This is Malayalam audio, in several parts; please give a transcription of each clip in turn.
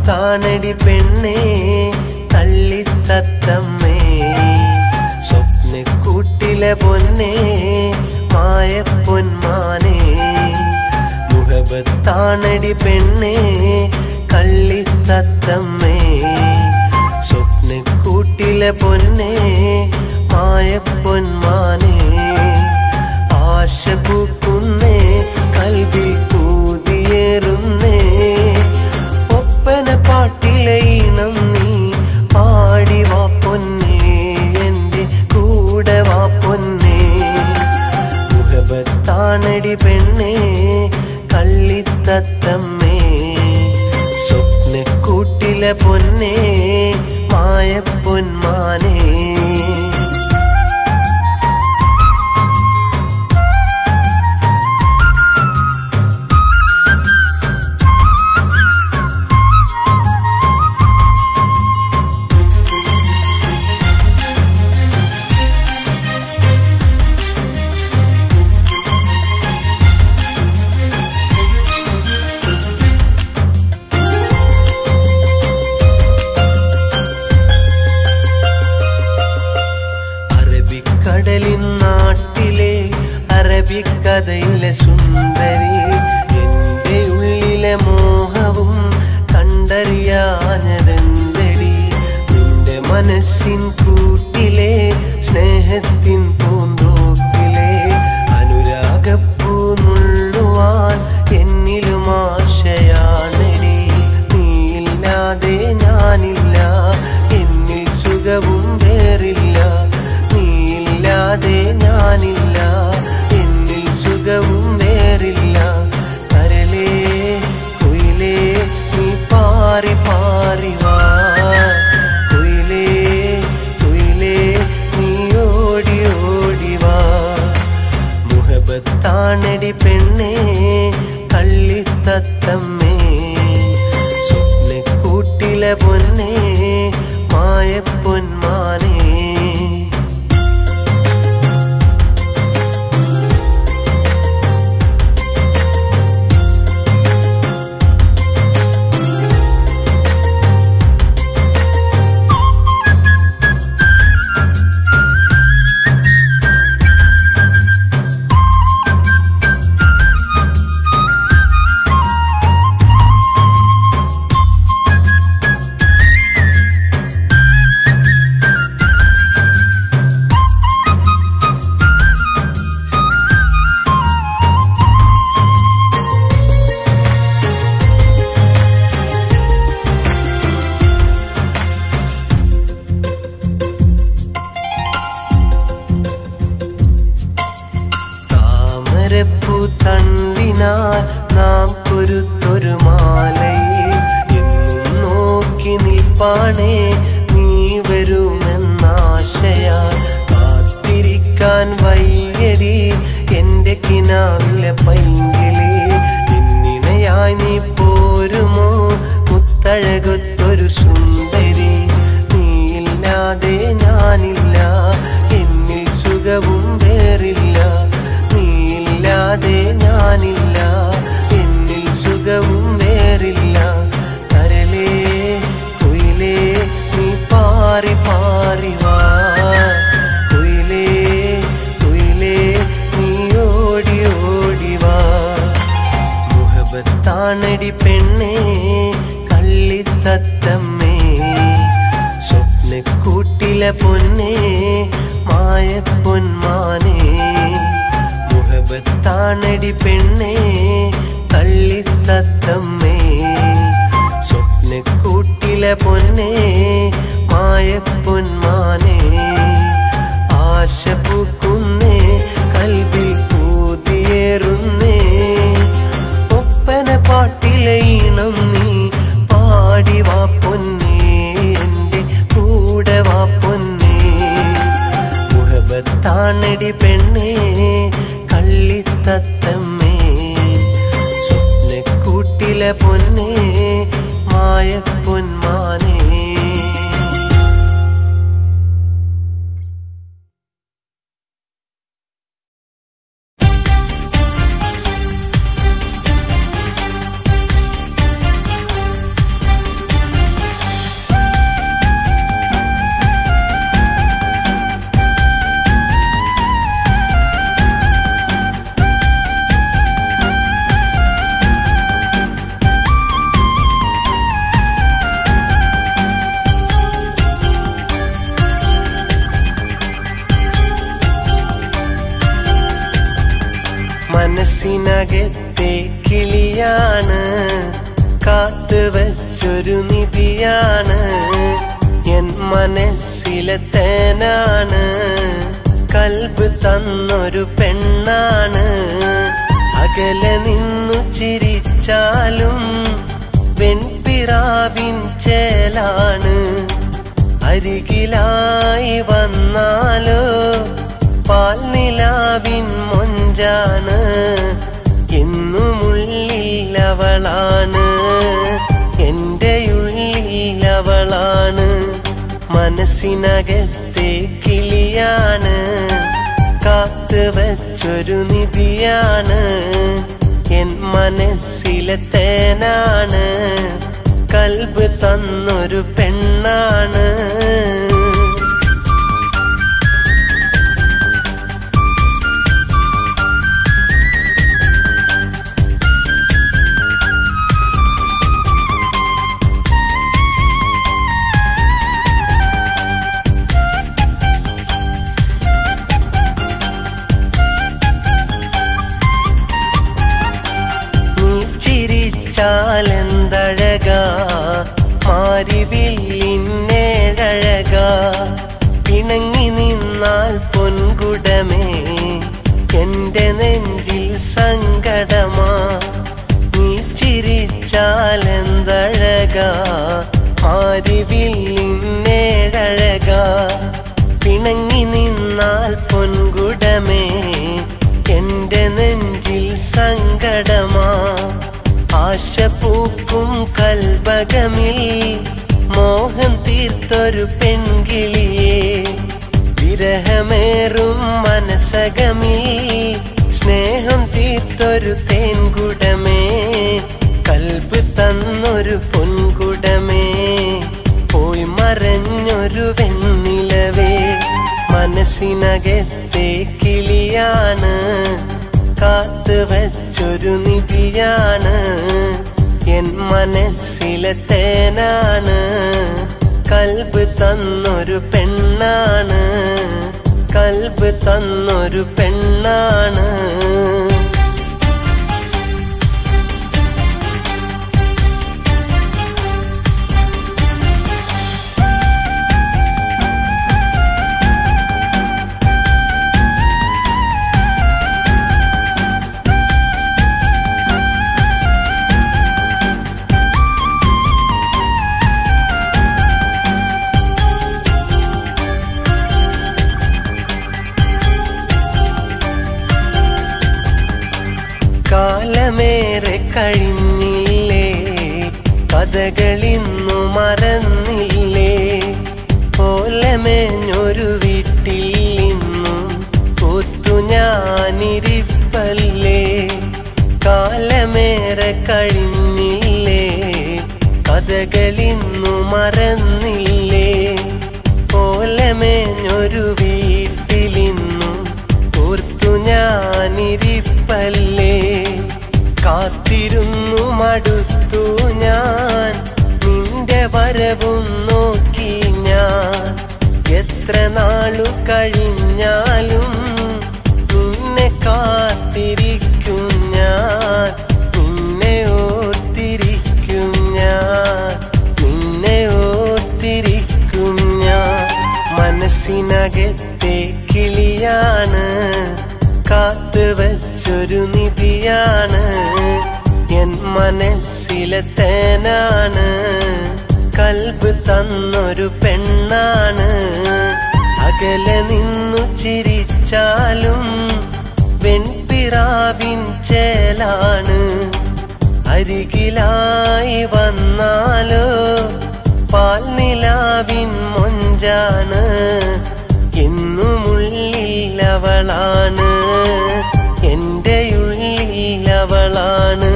മുഹബത്താണടി പെണ്ണേ കള്ളിത്തത്തമ്മേ സ്വപ്നക്കൂട്ടിലെ പൊന്നേ മായപ്പൊന്മാനേ മുഹബത്താണടി പെണ്ണേ കള്ളിത്തത്തമ്മേ സ്വപ്നക്കൂട്ടിലെ പൊന്നേ മായപ്പൊന്മാനേ ആശ പൂക്കുന്നേ കൽവിൽ പൂതിയേറുന്നേ ഒപ്പന പാട്ടിലെ ഈണം നീ പാടി വാ പൊന്നേ എൻ്റെ കൂടെ വാ പൊന്നേ മുഹബത്താണടി പെണ്ണേ കള്ളിത്തത്തമ്മേ സ്വപ്നക്കൂട്ടിലെ പൊന്നേ മായപ്പൊന്മാനേ കടലിൻ നാട്ടിലെ അറബിക്കഥയിലെ സുന്ദരി എൻ്റെ ഉള്ളിലെ മോഹവും കണ്ടറിയാഞ്ഞതെന്തടി നിന്റെ മനസ്സിൻ കൂട്ടിലെ സ്നേഹത്തിൻ പൂന്തോപ്പിലെ അനുരാഗപ്പൂ നുള്ളുവാൻ എന്നിലും ആശയാണടി നീയില്ലാതെ ഞാനില്ല എന്നിൽ സുഖവും വേറില്ല ഞാനില്ല എന്നിൽ സുഖവും വേറില്ല കരളേ കുയിലേ നീ പാറി പാറി വാ കുയിലേ കുയിലേ നീ ഓടി ഓടി വാ മുഹബത്താണടി പെണ്ണേ കള്ളിത്തത്തമ്മേ സ്വപ്നക്കൂട്ടിലെ പൊന്നേ മായപ്പൊന്മാനേ തണ്ടിനാൽ നാം പൊരുത്തൊരു മാലയിൽ എന്നും നോക്കി നിൽപ്പാണേ നീ വരുമെന്നാശയാൽ കാത്തിരിക്കാൻ വയ്യടി എൻ്റെ കിനാവിലെ പൈങ്കിളി നിന്നിണയായി നീ പോരുമോ മുത്തഴകൊത്തൊരു സുന്ദരി നീയില്ലാതെ ഞാനില്ല എന്നിൽ സുഖവും വേറില്ല നീയില്ലാതെ ഞാനില്ല എന്നിൽ സുഖവും വേറില്ല കരളേ കുയിലേ നീ പാറി പാറി വാ കുയിലേ കുയിലേ നീ ഓടി ഓടി വാ മുഹബത്താണടി പെണ്ണേ കള്ളിത്തത്തമ്മേ സ്വപ്നക്കൂട്ടിലെ പൊന്നേ മായപ്പൊന്മാനേ മുഹബത്താണടി പെണ്ണേ കള്ളിത്തത്തമ്മേ സ്വപ്നക്കൂട്ടിലെ പൊന്നേ മായപ്പൊന്മാനേ ആശ പൂക്കുന്നേ കൽവിൽ പൂതിയേറുന്നേ ഒപ്പന പാട്ടിലെ ഈണം നീ പാടി വാ പൊന്നേ എൻ്റെ കൂടെ വാ പൊന്നേ മുഹബത്താണടി പെണ്ണേ കള്ളിത്തത്തമ്മേ സ്വപ്നക്കൂട്ടിലെ പൊന്നേ മായപ്പൊന്മാനേ മനസ്സിനകത്തെ കിളിയാണ്, കാത്തുവച്ചൊരു നിധിയാണ്, എൻ മനസ്സിലെ തേനാണ്, കൽബ് തന്നൊരു പെണ്ണാണ്. അകലെ നിന്നു ചിരിച്ചാലും വെൺപിറാവിൻ ചേലാണ്, അരികിലായി വന്നാലോ പാൽനിലാവിൻ മൊഞ്ചാണ്. എന്നുമുള്ളിൽ അവളാണ്, എൻ്റെ ഉള്ളിൽ അവളാണ്. മനസ്സിനകത്തെ കിളിയാണ്, കാത്തുവച്ചൊരു നിധിയാണ്, എൻ മനസ്സിലെ തേനാണ്, കൽബ് തന്നൊരു പെണ്ണാണ്. ചിരിച്ചാലെന്തഴകാ മാരിവില്ലിന്നേഴഴകാ, പിണങ്ങി നിന്നാൽ പൊൻകുടമേ എൻ്റെ നെഞ്ചിൽ സങ്കടമാ. നീ ചിരിച്ചാലെന്തഴകാ മാരിവില്ലിന്നേഴഴകാ, പിണങ്ങി നിന്നാൽ പൊൻകുടമേ എൻ്റെ നെഞ്ചിൽ സങ്കടമാ. ആശ പൂക്കും കൽബകമിൽ മോഹം തീർത്തൊരു പെൺകിളിയേ, വിരഹമേറും മനസകമിൽ സ്നേഹം തീർത്തൊരു തേൻകുടമേ, കൽബ് തന്നൊരു പൊൻകുടമേ, പോയി മറഞ്ഞൊരു വെണ്ണിലവേ. മനസ്സിനകത്തെ കിളിയാണ്, കാത്തുവച്ചൊരു നിധിയാണ്, എൻ മനസ്സിലെ തേനാണ്, കൽബ് തന്നൊരു പെണ്ണാണ്, കൽബ് തന്നൊരു പെണ്ണാണ്. കാലമേറെ കഴിഞ്ഞില്ലേ, കഥകളിന്നു മറന്നില്ലേ, ഓലമേഞ്ഞൊരു വീട്ടിൽ നിന്നും ഒത്തു ഞാനിരിപ്പല്ലേ. കാലമേറെ കഴിഞ്ഞില്ലേ, കഥകളിന്നു മറന്നില്ലേ, ഓലമേഞ്ഞൊരു വീട്ടിൽ നിന്നും ഓർത്തു ഞാനിരിപ്പല്ലേ. കാത്തിരുന്നു മടുത്തു ഞാൻ, നിന്റെ വരവും നോക്കി ഞാൻ, എത്ര നാളു കഴിഞ്ഞാലും നിന്നെ കാത്തിരിക്കും ഞാൻ, നിന്നെ ഓർത്തിരിക്കും ഞാൻ, നിന്നെ ഓർത്തിരിക്കും ഞാൻ. മനസ്സിനകത്തെ കിളിയാണ്, കാത്തുവച്ചൊരു നിധിയാണ്, എൻ മനസ്സിലെ തേനാണ്, കൽബ് തന്നൊരു പെണ്ണാണ്. അകലെ നിന്നു ചിരിച്ചാലും വെൺപിറാവിൻ ചേലാണ്, അരികിലായി വന്നാലോ പാൽനിലാവിൻ മൊഞ്ചാണ്. എന്നുമുള്ളിൽ അവളാണ്, എൻ്റെ ഉള്ളിൽ അവളാണ്.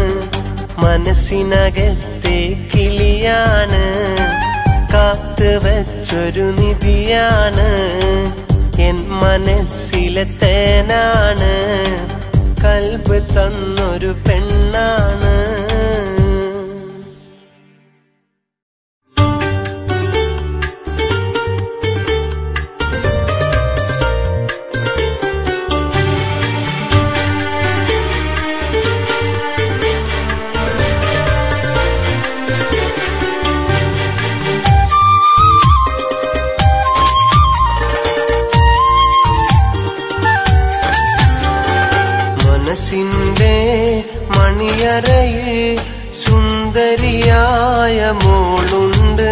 മനസ്സിനകത്തെ കിളിയാണ്, കാത്തുവച്ചൊരു നിധിയാണ്, എൻ മനസ്സിലെ തേനാണ്, കൽബ് തന്നൊരു പെണ്ണാണ്. മണിയറയിൽ സുന്ദരിയായ മോളുണ്ട്.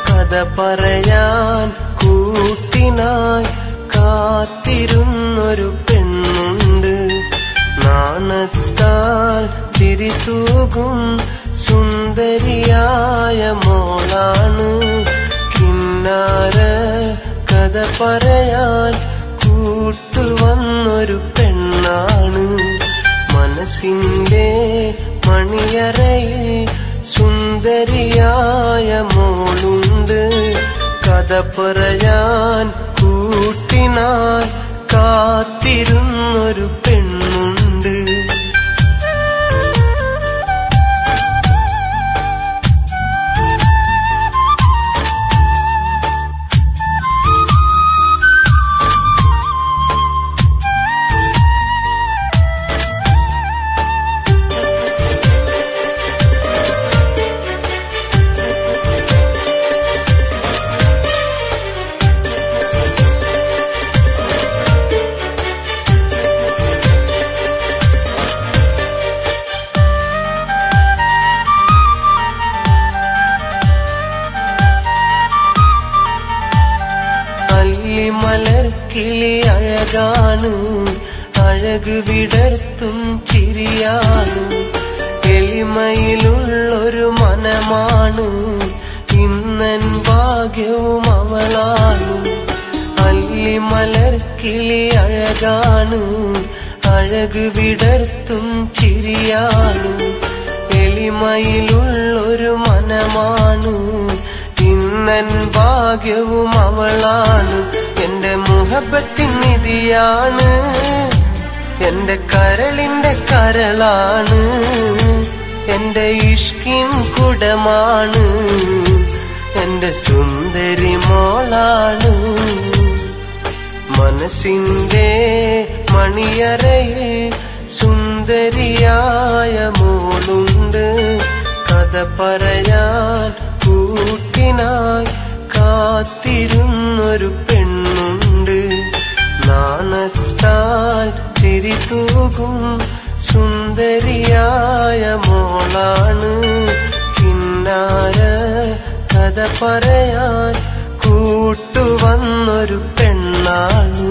കഥ പറയാൻ കൂട്ടിനായി കാത്തിരുന്നൊരു പെണ്ണുണ്ട്. നാണത്താൽ തിരിതൂകും സുന്ദരിയായ മോളാണ്. കിന്നാര കഥ പറയാൻ കൂട്ടുവന്നൊരു പെണ്ണാണ്. മനസ്സിന്റെ മണിയറയിൽ സുന്ദരിയായ മോളുണ്ട്. കഥ പറയാൻ കൂട്ടിനായി കാത്തിരുന്നൊരു പെണ്ണുണ്ട്. മലർക്കിളി അഴകാണ്, അഴക് വിടർത്തും ചിരിയാണ്. എളിമയിലുള്ളൊരു മനമാണ്, ഇന്നൻ ഭാഗ്യവും അവളാണ്. അല്ലി മലർക്കിളി അഴകാണ്, അഴക് വിടർത്തും ചിരിയാണ്. എളിമയിലുള്ളൊരു മനമാണ്, ഇന്നൻ ഭാഗ്യവും അവളാണ്. എന്റെ മുഹബത്തിൻ നിധിയാണ്, എന്റെ കരളിന്റെ കരളാണ്. എന്റെ ഇഷ്കിൻ കുടമാണ്, എന്റെ സുന്ദരി മോളാണ്. മനസ്സിന്റെ മണിയറയിൽ സുന്ദരിയായ മോളുണ്ട്. കഥ പറയാൻ കൂട്ടിനായി കാത്തിരുന്നൊരു പെണ്ണുണ്ട്. നാണത്താൽ തിരിതൂകും സുന്ദരിയായ മോളാണ്. കിന്നാര കഥ പറയാൻ കൂട്ടുവന്നൊരു പെണ്ണാണ്.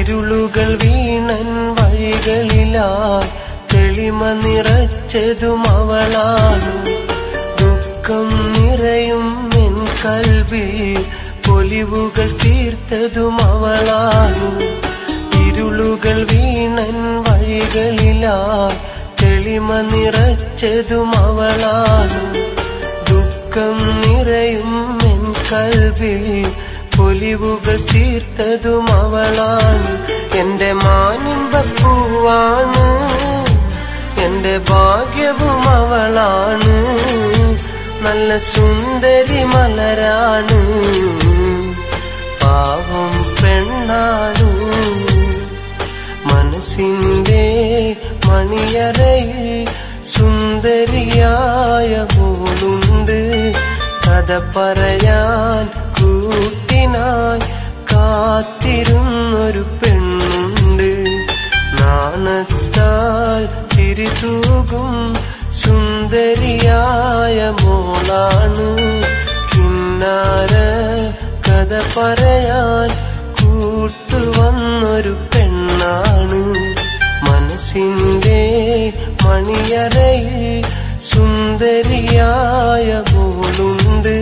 ഇരുളുകൾ വീണൻ വഴികളിലായി തെളിമ നിറച്ചതും അവളാണ്. ദുഃഖം നിറയും എൻ കൽവിൽ പൊലിവുകൾ തീർത്തതും അവളാണ്. ഇരുളുകൾ വീണൻ വഴികളിലായി തെളിമ നിറച്ചതും അവളാണ്. ദുഃഖം നിറയും എൻ കൽവിൽ പൊലിവുകൾ തീർത്തതും അവളാണ്. എന്റെ മാനിമ്പപ്പൂവാണ്, എന്റെ ഭാഗ്യവും അവളാണ്. നല്ല സുന്ദരി മലരാണ്, പാവം പെണ്ണാണ്. മനസ്സിന്റെ മണിയറയിൽ സുന്ദരിയായ മോളുണ്ട്. കഥ പറയാൻ കൂട്ടിനായി കാത്തിരുന്നൊരു പെണ്ണുണ്ട്. നാണത്താൽ തിരിതൂകും സുന്ദരിയായ മോളാണ്. കിന്നാര കഥ പറയാൻ കൂട്ടുവന്നൊരു പെണ്ണാണ്. മനസ്സിന്റെ മണിയറയിൽ സുന്ദരിയായ മോളുണ്ട്.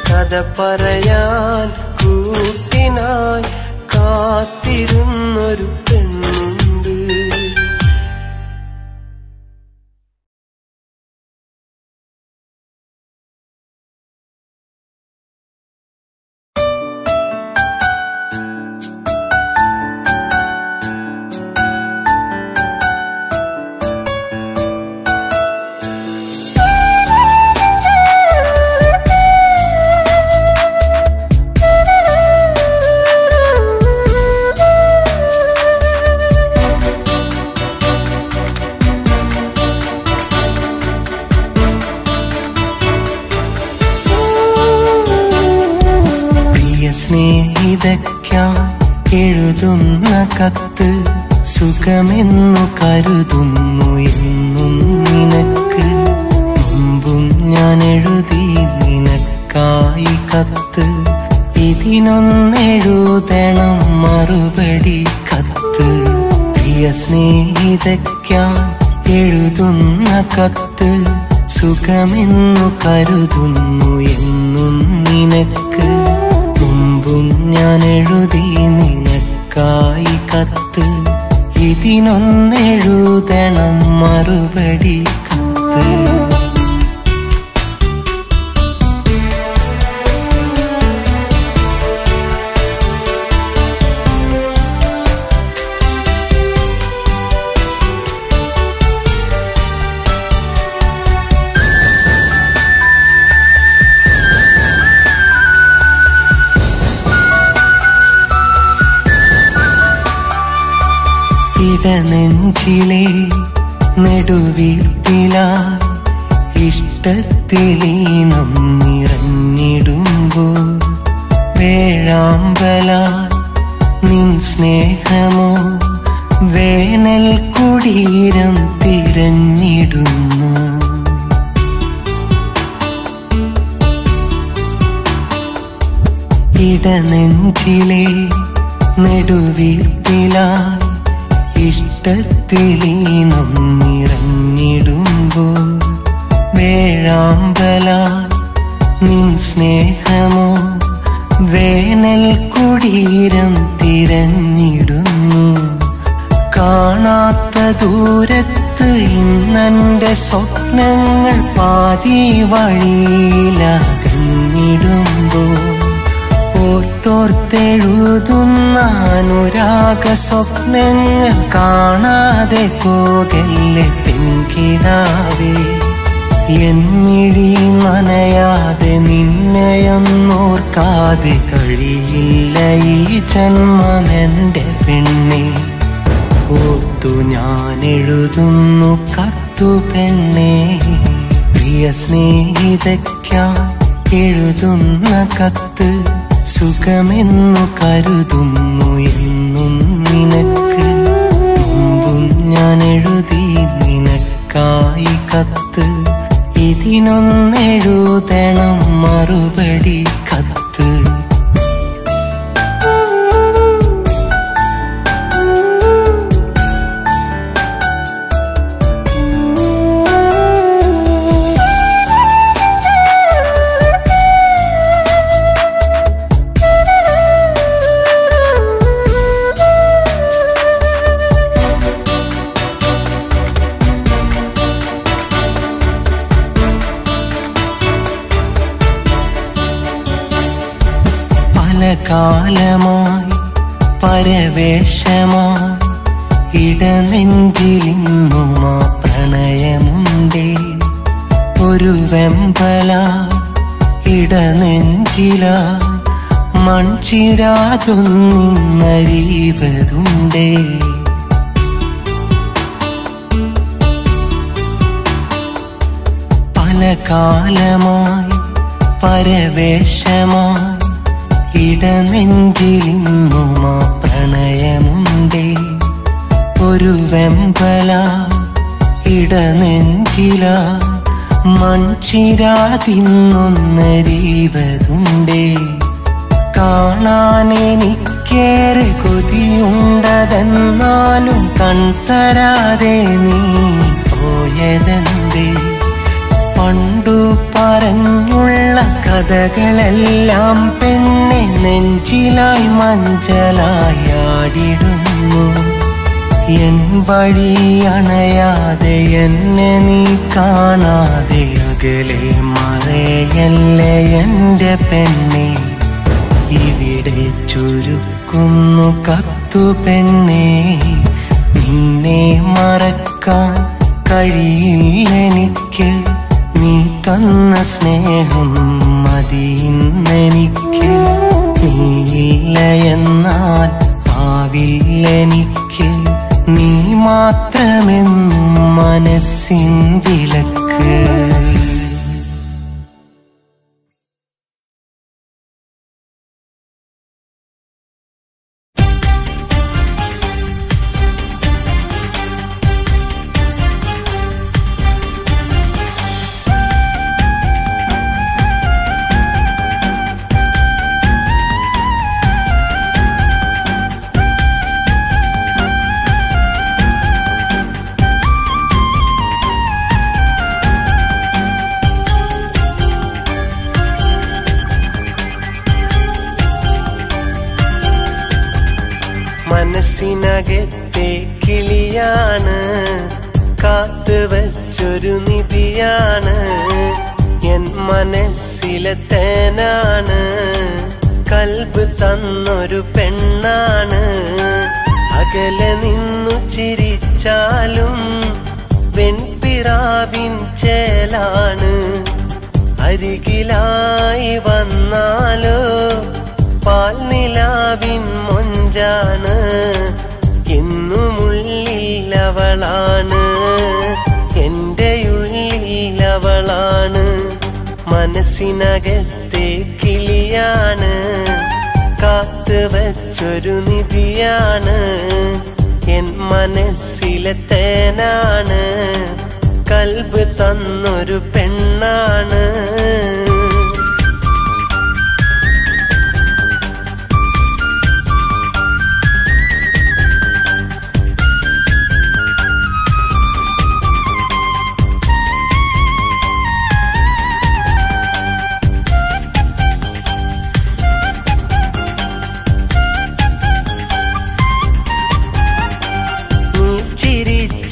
കഥ പറയാൻ കൂട്ടിനായി കാത്തിരുന്നൊരു പെണ്ണുണ്ട്. സ്നേഹിതയ്ക്കായി എഴുതുന്ന കത്ത് സുഖമെന്നു കരുതുന്നു എന്നും നിനക്ക്. മുമ്പും ഞാൻ എഴുതി നിനക്കായി കത്ത്, ഇതിനൊന്നെഴുതണം മറുപടി കത്ത്. പ്രിയ സ്നേഹിതയ്ക്കായി എഴുതുന്ന കത്ത് സുഖമെന്നു കരുതുന്നു എന്നും നിനക്ക്. മുമ്പും ഞാൻ എഴുതി നിനക്കായി കത്ത്, ഇതിനൊന്നെഴുതണം മറുപടി കത്ത്. ഇടനെഞ്ചിലെ നെടുവീർപ്പിലായി ഇഷ്ടത്തിലീണം നിറഞ്ഞിടുമ്പോൾ വേഴാമ്പലായി നിൻ സ്നേഹമോ വേനൽ കുടീരം തിരഞ്ഞിടുന്നു. ഇടനെഞ്ചിലെ നെടുവീർപ്പിലായി ഇഷ്ടത്തിലീണം നിറഞ്ഞിടുമ്പോൾ വേഴാമ്പലായി നിൻ സ്നേഹമോ വേനൽ കുടീരം തിരഞ്ഞിടുന്നു. കാണാത്ത ദൂരത്ത് ഇന്നെന്റെ സ്വപ്നങ്ങൾ പാതി വഴിയിലകന്നിടുമ്പോൾ ഓർത്തോർത്തെഴുതുന്ന അനുരാഗ സ്വപ്നങ്ങൾ കാണാതെ പോകല്ലേ പെൺകിടാവേ. എന്നിഴി നനയാതെ നിന്നെയൊന്നോർക്കാതെ കഴിയില്ല ഈ ജന്മമെന്റെ പെണ്ണെ. ഓർത്തു ഞാൻ എഴുതുന്നു കത്തു പെണ്ണെ. പ്രിയ സ്നേഹിതയ്ക്കായി എഴുതുന്ന കത്ത് സുഖമെന്നു കരുതുന്നു എന്നും നിനക്ക്. മുമ്പും ഞാൻ എഴുതി നിനക്കായി കത്ത്, ഇതിനൊന്നെഴുതണം മറുപടി കത്ത്. കാലമായി പരവേശമായി ഇടനെഞ്ചിലിന്നുമാ പ്രണയമുണ്ടേ. ഒരു വെമ്പല ഇടനെഞ്ചില മൺചിരാതൊന്നറിവതുണ്ടേ. പല കാലമായി പരവേശമായി ഇടനെഞ്ചിലിന്നുമാ പ്രണയമുണ്ടേ. ഒരു വെമ്പല ഇടനെഞ്ചില മൺചിരാതിന്നൊന്നറിവതുണ്ടേ. കാണാനെനിക്കേറെ കൊതിയുണ്ടതെന്നാലും കൺതരാതെ നീ പോയതെന്തേ. പണ്ടു പറഞ്ഞുള്ള കഥകളെല്ലാം പെണ്ണെ നെഞ്ചിലായി മഞ്ചലായി ആടിടുന്നു. എൻ വഴി അണയാതെ എന്നെ നീ കാണാതെ അകലെ മറയല്ലേ എൻ്റെ പെണ്ണെ. ഇവിടെ ചുരുക്കുന്നു കത്തു പെണ്ണെ. നിന്നെ മറക്കാൻ കഴിയില്ലെനിക്ക്. നീ തന്ന സ്നേഹം മതിയിന്നെനിക്ക്. നീയില്ല എന്നാൽ ആവില്ലെനിക്ക്. നീ മാത്രമെന്നും മനസ്സിൻ വിളക്ക്. മനസ്സിനകത്തെ കിളിയാണ്, കാത്തു വച്ചൊരു നിധിയാണ്, എൻ മനസ്സിലെ തേനാണ്, കൽബ് തന്നൊരു പെണ്ണാണ്. അകലെ നിന്നു ചിരിച്ചാലും വെൺപിറാവിൻ ചേലാണ്, അരികിലായി വന്നാലോ പാൽനിലാവിൻ മൊഞ്ചാണ്. എന്നുമുള്ളിൽ അവളാണ്, എൻ്റെ ഉള്ളിൽ അവളാണ്. മനസ്സിനകത്തെ കിളിയാണ്, കാത്തു വച്ചൊരു നിധിയാണ്, എൻ മനസ്സിലെ തേനാണ്, കൽബ് തന്നൊരു പെണ്ണാണ്.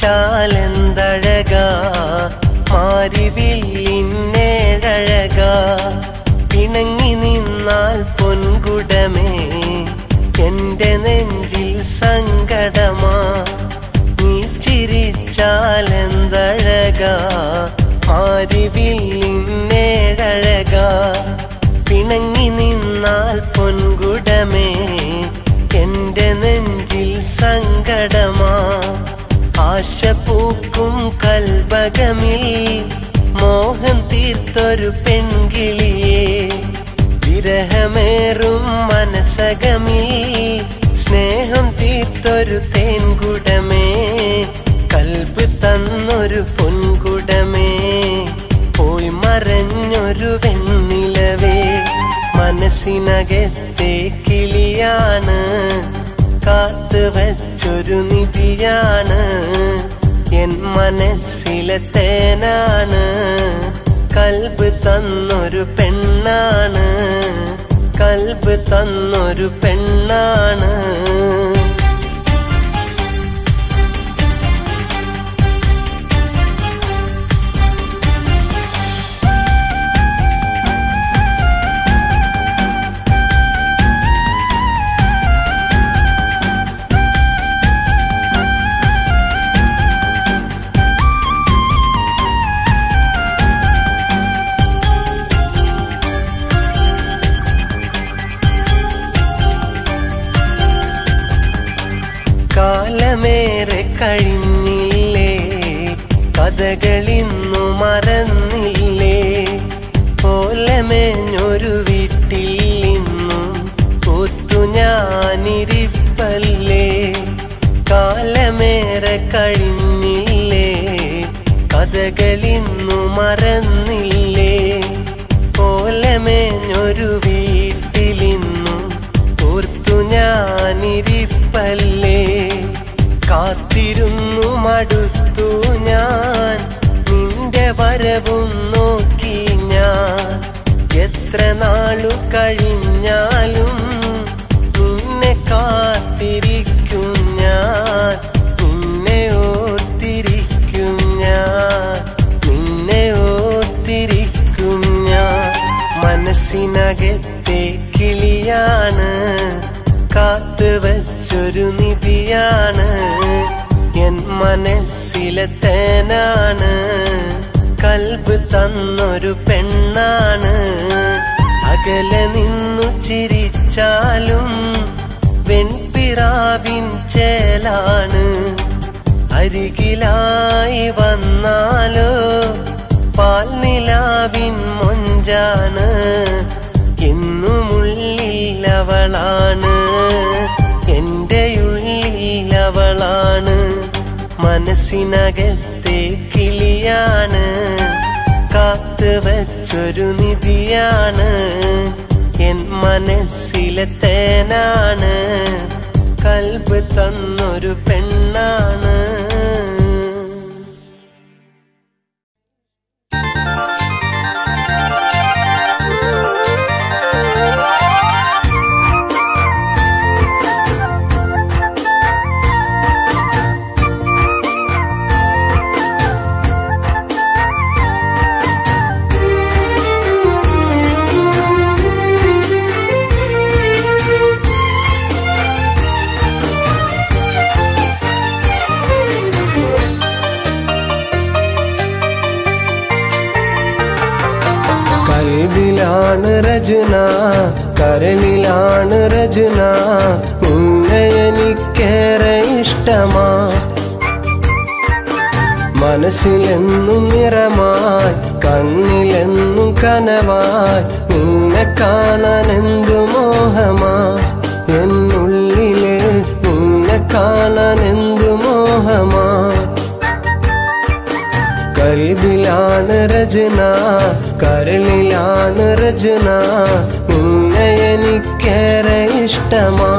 ചിരിച്ചാലെന്തഴകാ മാരിവില്ലിന്നേഴഴകാ, പിണങ്ങി നിന്നാൽ പൊൻകുടമേ എൻ്റെ നെഞ്ചിൽ സങ്കടമാ. നീ ചിരിച്ചാലെന്തഴകാ മാരിവില്ലിന്നേഴഴകാ, പിണങ്ങി നിന്നാൽ പൊൻകുടമേ എൻ്റെ നെഞ്ചിൽ സങ്കടമാ. ആശ പൂക്കും കൽബകമിൽ മോഹം തീർത്തൊരു പെൺകിളിയേ, വിരഹമേറും മനസകമിൽ സ്നേഹം തീർത്തൊരു തേൻകുടമേ, കൽബ് തന്നൊരു പൊൻകുടമേ, പോയി മറഞ്ഞൊരു വെണ്ണിലവേ. മനസ്സിനകത്തെ കിളിയാണ്, കാത്തു വച്ചൊരു നിധിയാണ്, എൻ മനസ്സിലെ തേനാണ്, കൽബ് തന്നൊരു പെണ്ണാണ്, കൽബ് തന്നൊരു പെണ്ണാണ്. കാലമേറെ കഴിഞ്ഞില്ലേ, കഥകളിന്നു മറന്നില്ലേ, ഓലമേഞ്ഞൊരു വീട്ടിൽ നിന്നും ഒത്തു ഞാനിരിപ്പല്ലേ. കാലമേറെ കഴിഞ്ഞില്ലേ, കഥകളിന്നു മറന്നില്ലേ, ഓലമേഞ്ഞൊരു വീട്ടിൽ നിന്നും ഓർത്തു ഞാനിരിപ്പല്ലേ. കാത്തിരുന്നു മടുത്തു ഞാൻ, നിന്റെ വരവും നോക്കി ഞാൻ, എത്ര നാളു കഴിഞ്ഞാലും നിന്നെ കാത്തിരിക്കും ഞാൻ, നിന്നെ ഓർത്തിരിക്കും ഞാൻ, നിന്നെ ഓർത്തിരിക്കും ഞാൻ. മനസ്സിനകത്തെ കിളിയാണ്, കാത്തു വച്ചൊരു നിധിയാണ്, എൻ മനസ്സിലെ തേനാണ്, കൽബ് തന്നൊരു പെണ്ണാണ്. അകലെ നിന്നു ചിരിച്ചാലും വെൺപിറാവിൻ ചേലാണ്, അരികിലായി വന്നാലോ പാൽനിലാവിൻ മൊഞ്ചാണ്. എന്നുമുള്ളിൽ അവളാണ്, എൻ്റെ ഉള്ളിൽ അവളാണ്. മനസ്സിനകത്തെ കിളിയാണ്, കാത്തു വച്ചൊരു നിധിയാണ്, എൻ മനസ്സിലെ തേനാണ്, കൽബ് തന്നൊരു പെണ്ണാണ്. രചന കരളിലാണ് രചന നിന്നെ എനിക്കേറെ ഇഷ്ടമാ മനസ്സിലെന്നും നിറമായി കണ്ണിലെന്നും കനവായി നിന്നെ കാണാൻ എന്തു മോഹമാ എന്നുള്ളിലെ നിന്നെ കാണാൻ എന്തു മോഹമാ കൽബിലാണ് രചന കരളിലാണ് രചന നിന്നെ എനിക്കേറെ ഇഷ്ടമാ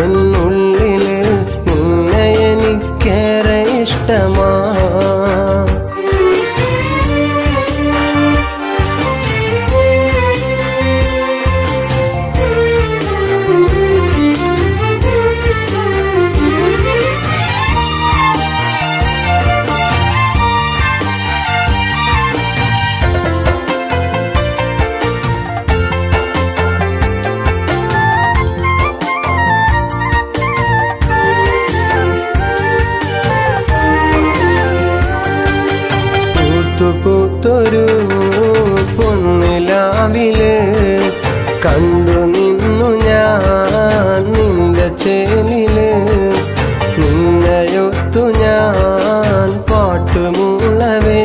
എന്നുള്ളില് നിന്നെ എനിക്കേറെ ഇഷ്ടമാ പൂത്തൊരു പൊന്നിലാവില് കണ്ടു നിന്നു ഞാൻ നിന്റെ ചേലില് നിന്നയൊത്തു ഞാൻ പാട്ടുമൂളവേ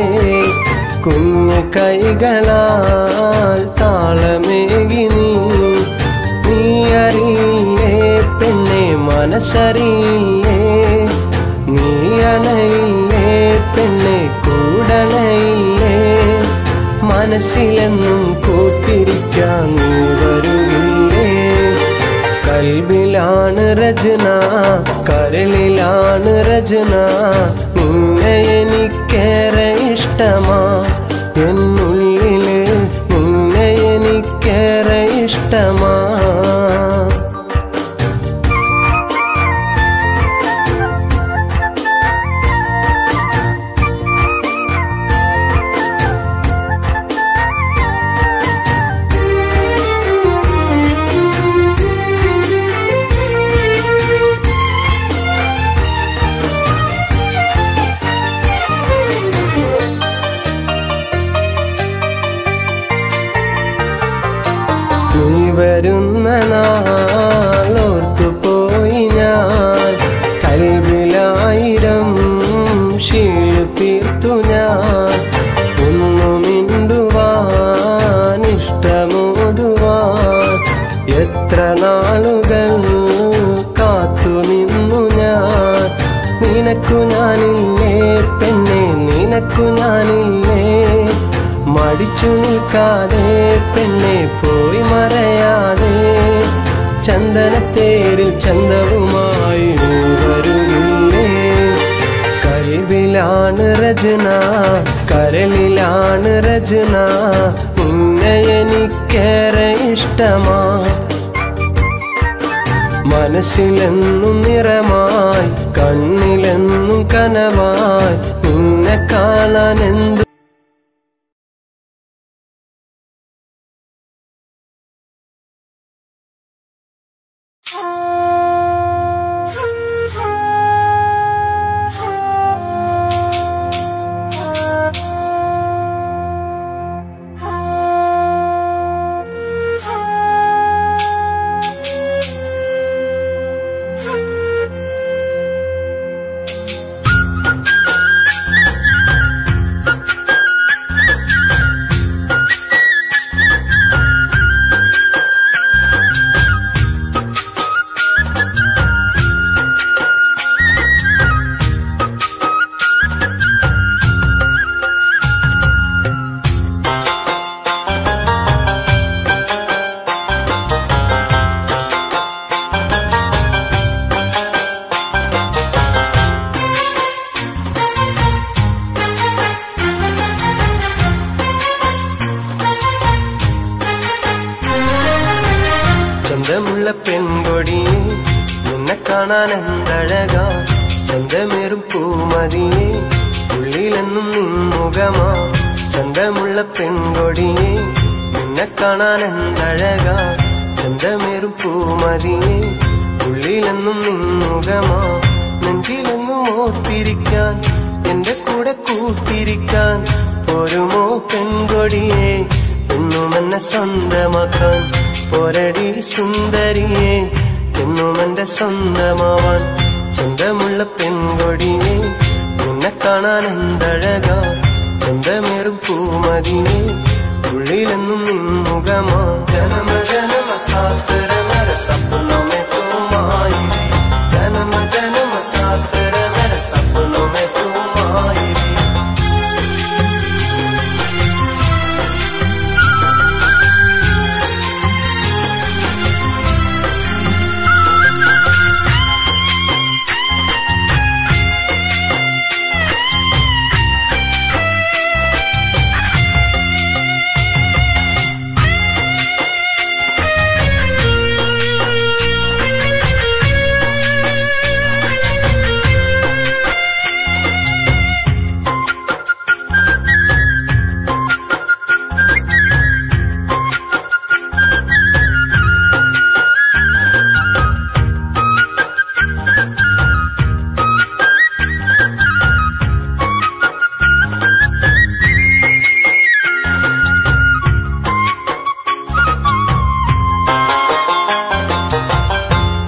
കുഞ്ഞു കൈകളാൽ താളമേകി നീ അറിയില്ലേ പെണ്ണെ മനസ്സറിയില്ലേ നീ അണയില്ലേ പെണ്ണെ കൂടണയില്ലേ മനസ്സിലെന്നും കൂട്ടിരിക്കാൻ നീ വരുകില്ലേ കൽബിലാണ് രചന കരളിലാണ് രചന നിന്നെ എനിക്കേറെ ഇഷ്ടമാ എന്നുള്ളില് നിന്നെ എനിക്കേറെ ഇഷ്ടമാ നീ വരുന്ന നാളോർത്തുപോയി ഞാൻ കൽബിലായിരം ശീലു തീർത്തു ഞാൻ ഒന്നു മിണ്ടുവാൻ ഇഷ്ടമോതുവാൻ എത്ര നാളുകൾ കാത്തു നിന്നു ഞാൻ നിനക്കു ഞാനില്ലേ പെണ്ണെ നിനക്കു ഞാനില്ലേ മടിച്ചു നിൽക്കാതെ പെണ്ണെ പോയി മറയാതെ ചന്ദനത്തേരിൽ ചന്തവുമായി വരുകില്ലേ കൽബിലാണ് രചന കരളിലാണ് രചന നിന്നെ എനിക്കേറെ ഇഷ്ടമാ മനസ്സിലെന്നും നിറമായി കണ്ണിലെന്നും കനവായി നിന്നെ കാണാൻ എന്തു ചന്തമുള്ള പെൺകൊടിയെ നിന്നെ കാണാൻ എന്തഴകാ ചന്തമേറും പൂമതിയെ ഉള്ളിലെന്നും നിൻമുഖമാ ചന്തമുള്ള പെൺകൊടിയെ നിന്നെ കാണാൻ എന്തഴകാ ചന്തമേറും പൂമതിയെ ഉള്ളിലെന്നും നിൻമുഖമാ നെഞ്ചിലെന്നും ഓർത്തിരിക്കാൻ എന്റെ കൂടെ കൂട്ടിരിക്കാൻ പോരുമോ പെൺകൊടിയെ എന്നും എന്നെ സ്വന്തമാക്കാൻ പോരടി സുന്ദരിയെ എന്നും എന്റെ സ്വന്തമാവാൻ ചന്തമുള്ള പെൺകൊടിയെ നിന്നെ കാണാൻ എന്തഴകാ ചന്തമേറും പൂമതിയെ ഉള്ളിലെന്നും നിൻമുഖമാ ജനമ ജനമ സാത്തര മെര സപ്നോ മേ തും ആയി ജനമ ജനമ സാത്തര മെര സപ്നോ മേ തും ആയി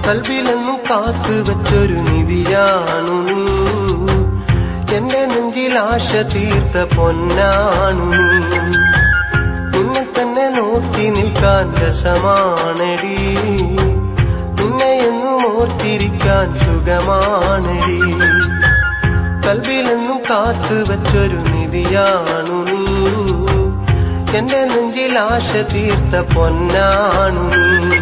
കൽബിലെന്നും കാത്തു വെച്ചൊരു നിധിയാണു നീ എന്റെ നെഞ്ചിൽ ആശ തീർത്ത പൊന്നാണു നീ നിന്നെ തന്നെ നോക്കി നിൽക്കാൻ രസമാണടി നിന്നെ എന്നും ഓർത്തിരിക്കാൻ സുഖമാണടി കൽബിലെന്നും കാത്തു വെച്ചൊരു നിധിയാണു നീ എന്റെ നെഞ്ചിൽ ആശ തീർത്ത പൊന്നാണു നീ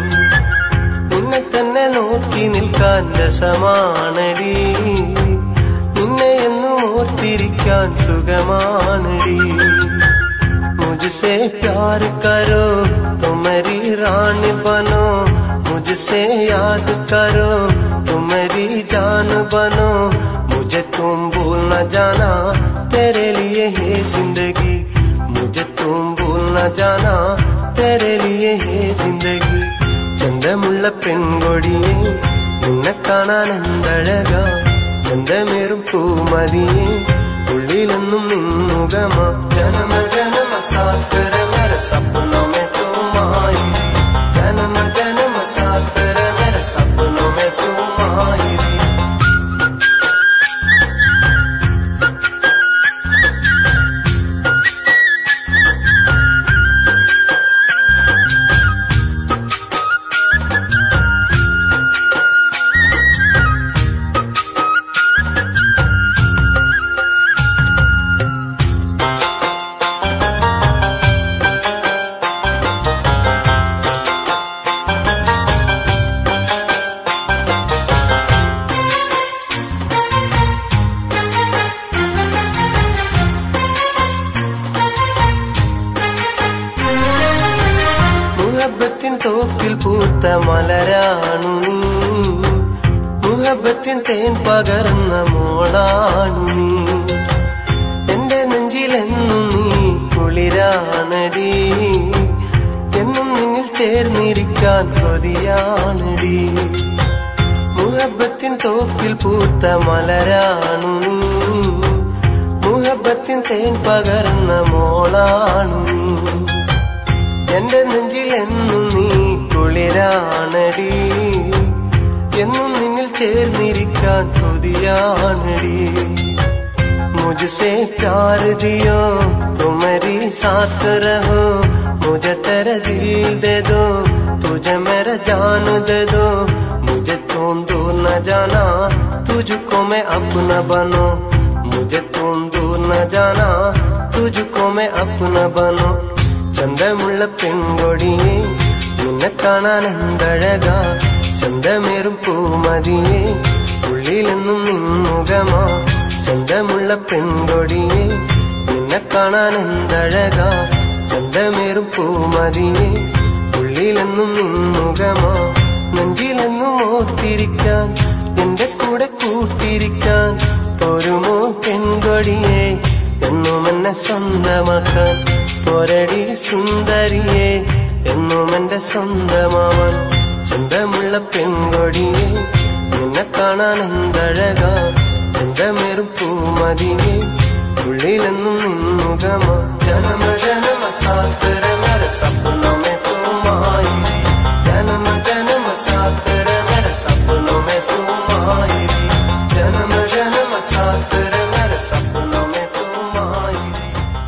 നിന്നെ തന്നെ നോക്കി നിൽക്കാൻ രസമാണടി നിന്നെ എന്നും ഓർത്തിരിക്കാൻ സുഖമാണടി മുझसे प्यार करो तो मेरी रानी बनो मुझसे याद करो तो मेरी जान बनो मुझे तुम भूल न जाना तेरे लिए है जिंदगी मुझे तुम भूल न जाना तेरे लिए है जिंदगी ചന്തമുള്ള പെൺകൊടിയെ നിന്നെ കാണാൻ എന്തഴകാ ചന്തമേറും പൂമതിയെ ഉള്ളിലെന്നും നിന്നുകമാ ജനമ ജനമ സാത്തര മെര സപ്നോ മേ തും ആയി ജനമ ജനമ സാത്തര മെര സപ്നോ മേ തും ആയി മുഹബത്തിൻ തോപ്പിൽ പൂത്ത മലരാണു നീ മുഹബത്തിൻ തേൻ പകർന്ന മോളാണു നീ എന്റെ നെഞ്ചിലെന്നും നീ കുളിരാണടി എന്നും നിന്നിൽ ചേർന്നിരിക്കാൻ കൊതിയാണടി മുഹബത്തിൻ തോപ്പിൽ പൂത്ത മലരാണു നീ മുഹബത്തിൻ തേൻ പകർന്ന മോളാണു നീ എന്റെ നെഞ്ചിലെന്നും നീ കുളിരാണടി എന്നും നിന്നിൽ ചേർന്നിരിക്കാൻ കൊതിയാണടി मुझसे प्यार दियो तो मेरी साथ रहो मुझे तेरा दिल दे दो तुझे मेरा जान दे दो मुझे तुम दूर न जाना तुझको मैं अपना बनो मुझे तुम दूर न जाना तुझको मैं अपना बनो ചന്തമുള്ള പെൺകൊടിയെ നിന്നെ കാണാൻ എന്തഴകാ ചന്തമേറും പൂമതിയെ ഉള്ളിലെന്നും നിൻമുഖമാ ചന്തമുള്ള പെൺകൊടിയെ നിന്നെ കാണാൻ എന്തഴകാ ചന്തമേറും പൂമതിയെ ഉള്ളിലെന്നും നിൻമുഖമാ നെഞ്ചിലെന്നും ഓർത്തിരിക്കാൻ എന്റെ കൂടെ കൂട്ടിരിക്കാൻ ഒരുമോ പെൺകൊടിയെ എന്നും എന്നെ സ്വന്തമാക്കാൻ പോരടി സുന്ദരിയെ എന്നും എന്റെ സ്വന്തമാവാൻ ചന്തമുള്ള പെൺകൊടിയെ നിന്നെ കാണാൻ എന്തഴകാ ചന്തമേറും പൂമതിയെ ഉള്ളിലെന്നും നിന്നുകമാ ജനമ ജനമ साथ रे मेरे सपनों में तुम आई रे, जन्म जन्म साथ रे मेरे सपनों में तुम आई रे, जन्म जन्म साथ रे मेरे सपनों में तुम आई रे,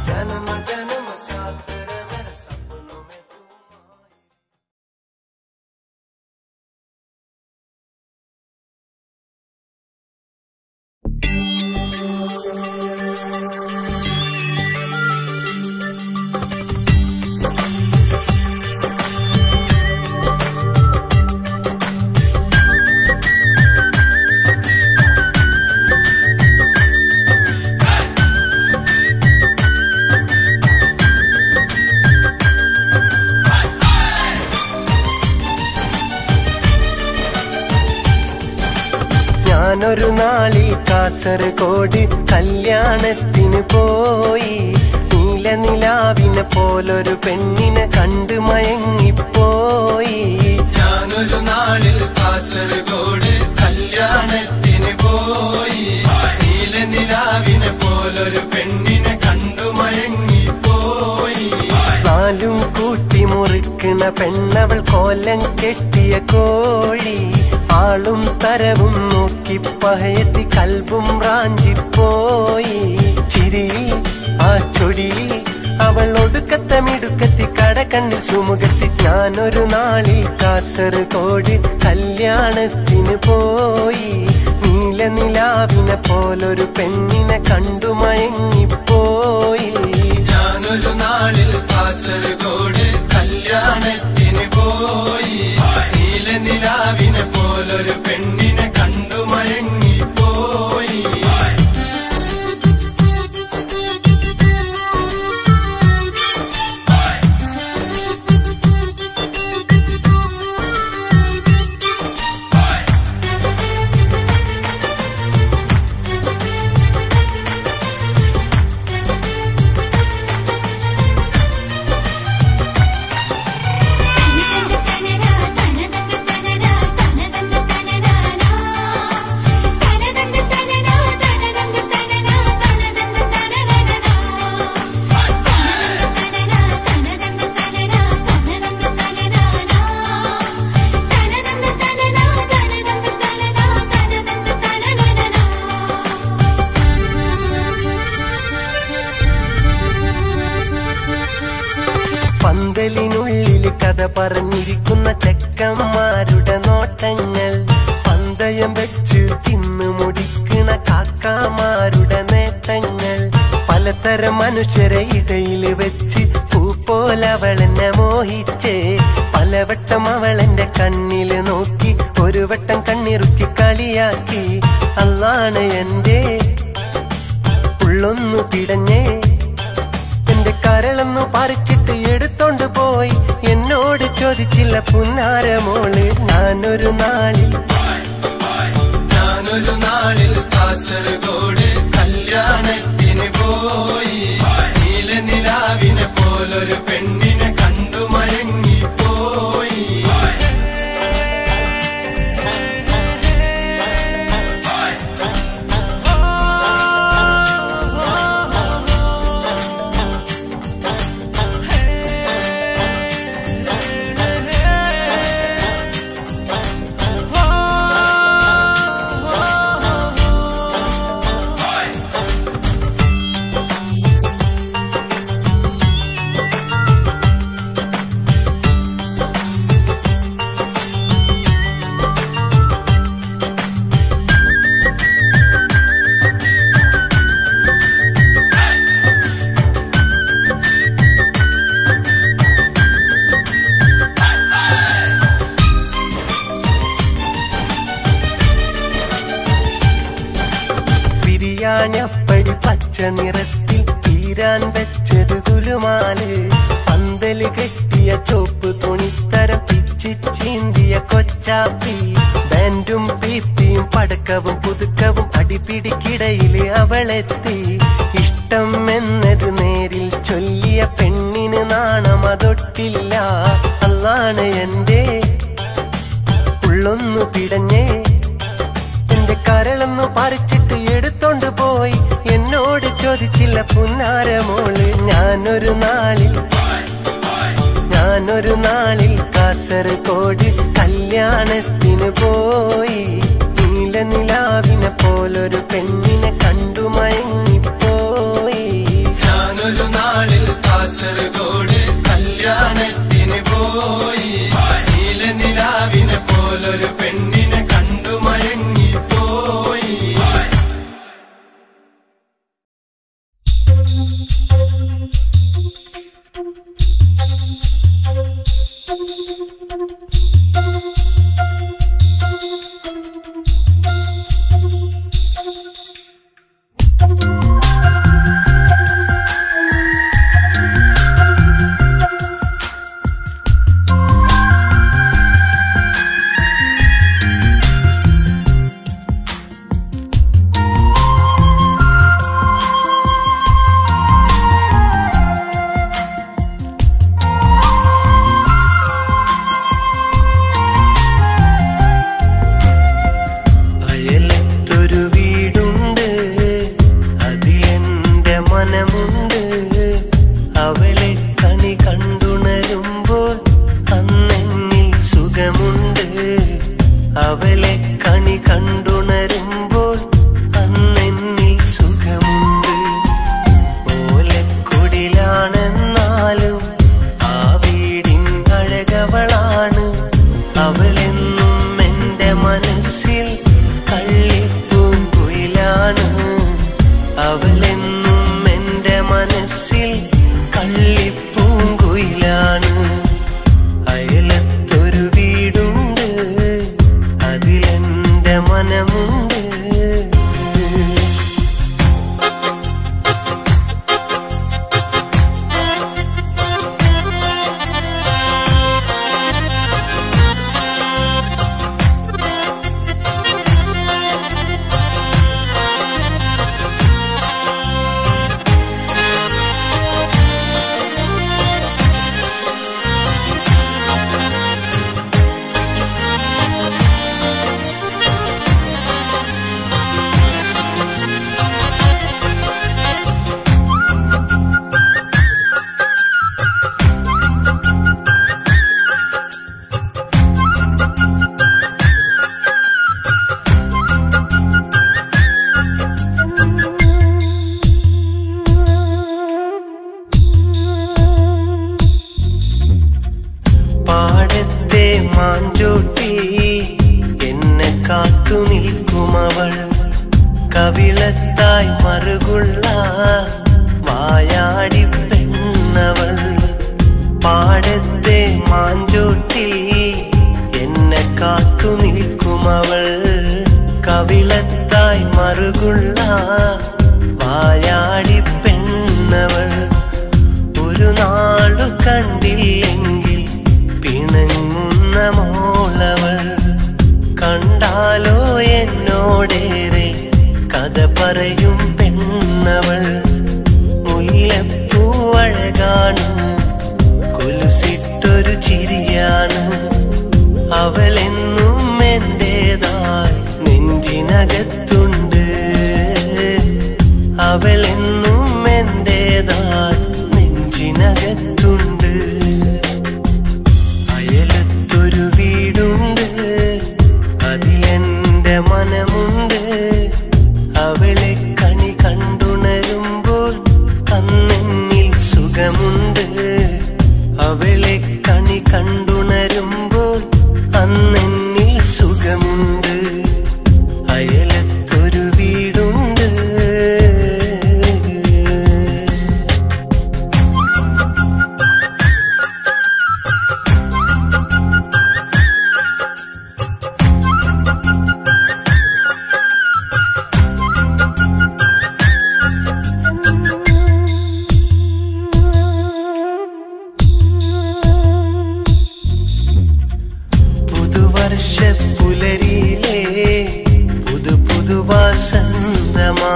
जन्म जन्म साथ रे मेरे सपनों में तुम आई रे। ഞാനൊരു നാളിൽ കാസർഗോഡ് കല്യാണത്തിന് പോയി, നീലനിലാവിനെ പോലൊരു പെണ്ണിനെ കണ്ട് മയങ്ങിപ്പോയി. ഞാനൊരു നാളിൽ കാസർഗോഡ് കല്യാണത്തിന് പോയി, നീലനിലാവിനെ പോലൊരു പെണ്ണിനെ കണ്ടു മയങ്ങിപ്പോയി. നാലും കൂട്ടി മുറിക്കണ പെണ്ണവൾ കോലം കെട്ടിയ കോഴി, ആളും തരവും നോക്കി പഹയത്തി കൽബും റാഞ്ചിപ്പോയി. ചിരിയിൽ ആ ചൊടിയിൽ അവൾ ഒടുക്കത്തമിടുക്കത്തി കടകണ്ണിൽ സുമുഖത്തി. ഞാനൊരു നാളിൽ കാസർഗോഡ് കല്യാണത്തിന് പോയി, നീലനിലാവിനെ പോലൊരു പെണ്ണിനെ കണ്ടു മയങ്ങിപ്പോയി. ഞാനൊരു നാളിൽ കാസർഗോഡ് കല്യാണത്തിന് പോയി, നീലനിലാവിനെ പോലൊരു പെണ്ണിനെ കണ്ടു മയങ്ങിപ്പോയി. പന്തലിനുള്ളിൽ കഥ പറഞ്ഞിരിക്കുന്ന ചെക്കന്മാരുടെ നോട്ടങ്ങൾ, പന്തയം വെച്ച് തിന്നു മുടിക്കണ കാക്കാമാരുടെ നേട്ടങ്ങൾ, പലതരം മനുഷ്യരെ ഇടയിൽ വെച്ച് പൂ പോലവളെന്നെ മോഹിച്ചേ. പലവട്ടം അവളെന്റെ കണ്ണിൽ നോക്കി, ഒരു വട്ടം കണ്ണിറുക്കി കളിയാക്കി. അല്ലാണ് എന്റെ ഉള്ളൊന്നു പിടഞ്ഞേ, എന്റെ കരളൊന്നു പറിച്ചിട്ട് എടുത്തോണ്ട് പോയി. എന്നോട് ചോദിച്ചില്ല പുന്നാരമോള്. ഞാനൊരു നാളിൽ കാസർഗോഡ് കല്യാണത്തിന് പോയി, നീലനിലാവിനെ പോലൊരു പെണ്ണിനെ കണ്ടു മയങ്ങിപ്പോയി. ബിരിയാണിപ്പടി പച്ച നിറത്തിൽ തീരാൻ വെച്ചത് കുലുമാല്, പന്തല് കെട്ടിയ ചോപ്പ് തുണിത്തരം പിച്ചി ചീന്തിയ കൊച്ചാപ്പി, ബാൻഡും പീപ്പിയും പടക്കവും പുതുക്കവും അടിപിടിക്കിടയില് അവളെത്തി. ഇഷ്ടം എന്നത് നേരിൽ ചൊല്ലിയ പെണ്ണിന് നാണം അതൊട്ടില്ല. അല്ലാണ് എന്റെ ഉള്ളൊന്നു പിടഞ്ഞേ, എന്റെ കരളൊന്നു പറിച്ചിട്ട് എടുത്തോണ്ട് പോയി. എന്നോട് ചോദിച്ചില്ല പുന്നാരമോള്. ഞാനൊരു നാളിൽ ഞാനൊരു നാളിൽ കാസർഗോഡ് കല്യാണത്തിന് പോയി. നീലനിലാവിനെ പോലൊരു പെണ്ണിനെ കണ്ടു മയങ്ങിപ്പോയി. ഞാനൊരു നാളിൽ കാസർഗോഡ് കല്യാണത്തിന് പോയി. നീലനിലാവിനെ പോലൊരു പെണ്ണിനെ കണ്ടു മയങ്ങിപ്പോയി. കവിളത്തായി മറുകുള്ള വായാടി പെണ്ണവൾ. പാടത്തെ മാഞ്ചോട്ടിൽ എന്നെ കാത്തു നിൽക്കുമവൾ. കവിളത്തായി മറുകുള്ള വായാടി പെണ്ണവൾ. ഒരു നാളു കണ്ടില്ലെങ്കിൽ പിണങ്ങുന്ന മോളവൾ. കണ്ടാലോ എന്നോടേറെ കഥ പറയും പെണ്ണവൾ. മുല്ലപ്പൂവഴകാണ്, കൊലുസിട്ടൊരു ചിരിയാണ്. അവളെന്നും എന്റേതായി നെഞ്ചിനകത്തുണ്ട്. അവളെന്നും എന്റേതായി നെഞ്ചിനകത്തുണ്ട്. അയലത്തൊരു വീടുണ്ട്, അതിലെന്റെ മനമുണ്ട്. അവളെ കണി കണ്ടുണരുമ്പോൾ അന്നെന്നിൽ സുഖമുണ്ട്. അവളെ കണി കണ്ടുണരുമ്പോൾ അന്നെന്നിൽ സുഖമുണ്ട്. അയലത്തൊരു വീടുണ്ട്. പുലരിയിലെ പുതു പുതുവാസന്തമാ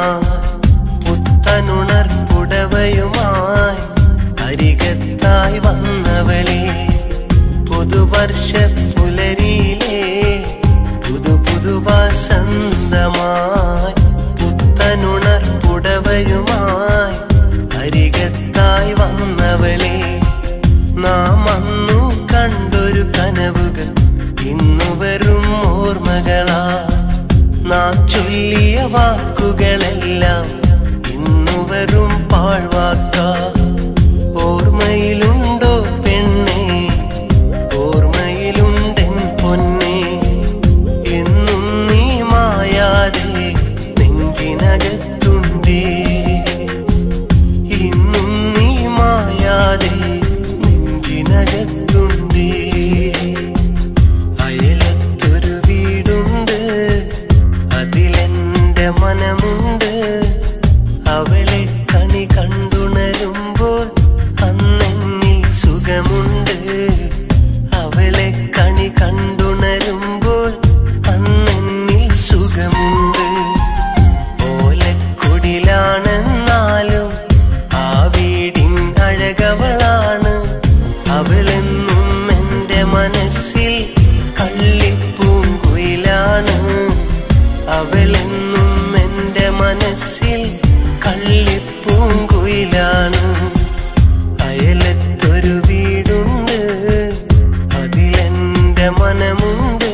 പുത്തനുണർപ്പുടവയുമായി അരികത്തായി വന്നവളെ. പുതുവർഷ പുലരിയിലെ പുതു പുതുവാസന്തമായി പുത്തനുണർപ്പുടവയുമായി അരികത്തായി വന്നവളെ. നാം അന്നു നാം ചൊല്ലിയ വാക്കുകളെല്ലാം ഇന്നു വെറും പാഴ്വാക്കാ. ഓർമ്മയിലുണ്ടോ പെണ്ണേ, ഓർമ്മയിലുണ്ടെൻ പൊന്നേ, എന്നും നീ മായാതെ നെഞ്ചിനകത്തുണ്ടേ, ഇന്നും നീ മായാതെ നെഞ്ചിനകത്തുണ്ടേ. അയലത്തൊരു വീടുണ്ട്, അതിലെന്റെ മനമുണ്ട്. അവളെ കണി കണ്ടുണരുമ്പോൾ അന്നെന്നിൽ സുഖമുണ്ട്. അവളെ കണി കണ്ടുണരുമ്പോൾ അന്നെന്നിൽ സുഖമുണ്ട്. ഓലക്കുടിലാണെന്നാലും ആ വീടിൻ അഴകവളാണ്. അവളെന്നും എന്റെ മനസ്സിൽ കള്ളിപ്പൂങ്കുയിലാണ്. അവളെന്നും എന്റെ മനസ്സിൽ കള്ളിപ്പൂങ്കുയിലാണ്. അയലത്തൊരു വീടുണ്ട്, അതിലെന്റെ മനമുണ്ട്.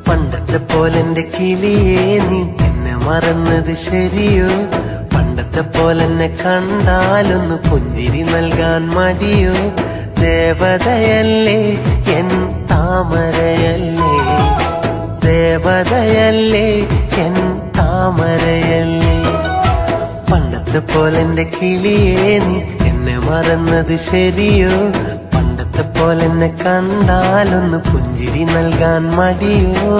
പണ്ടത്തെ പോലെന്റെ കിളിയേ, നീ എന്നെ മറന്നത് ശരിയോ? പണ്ടത്തെ പോലെന്നെ കണ്ടാലൊന്ന് പുഞ്ചിരി നൽകാൻ മടിയോ? ദേവതയല്ലേ എൻ താമരയല്ലേ, ദേവതയല്ലേ എൻ താമരയല്ലേ. പണ്ടത്തെ പോലെന്റെ കിളിയേ, നീ എന്നെ മറന്നത് ശരിയോ? പണ്ടത്തെ പോലെന്നെ കണ്ടാലൊന്ന് പുഞ്ചിരി നൽകാൻ മടിയോ?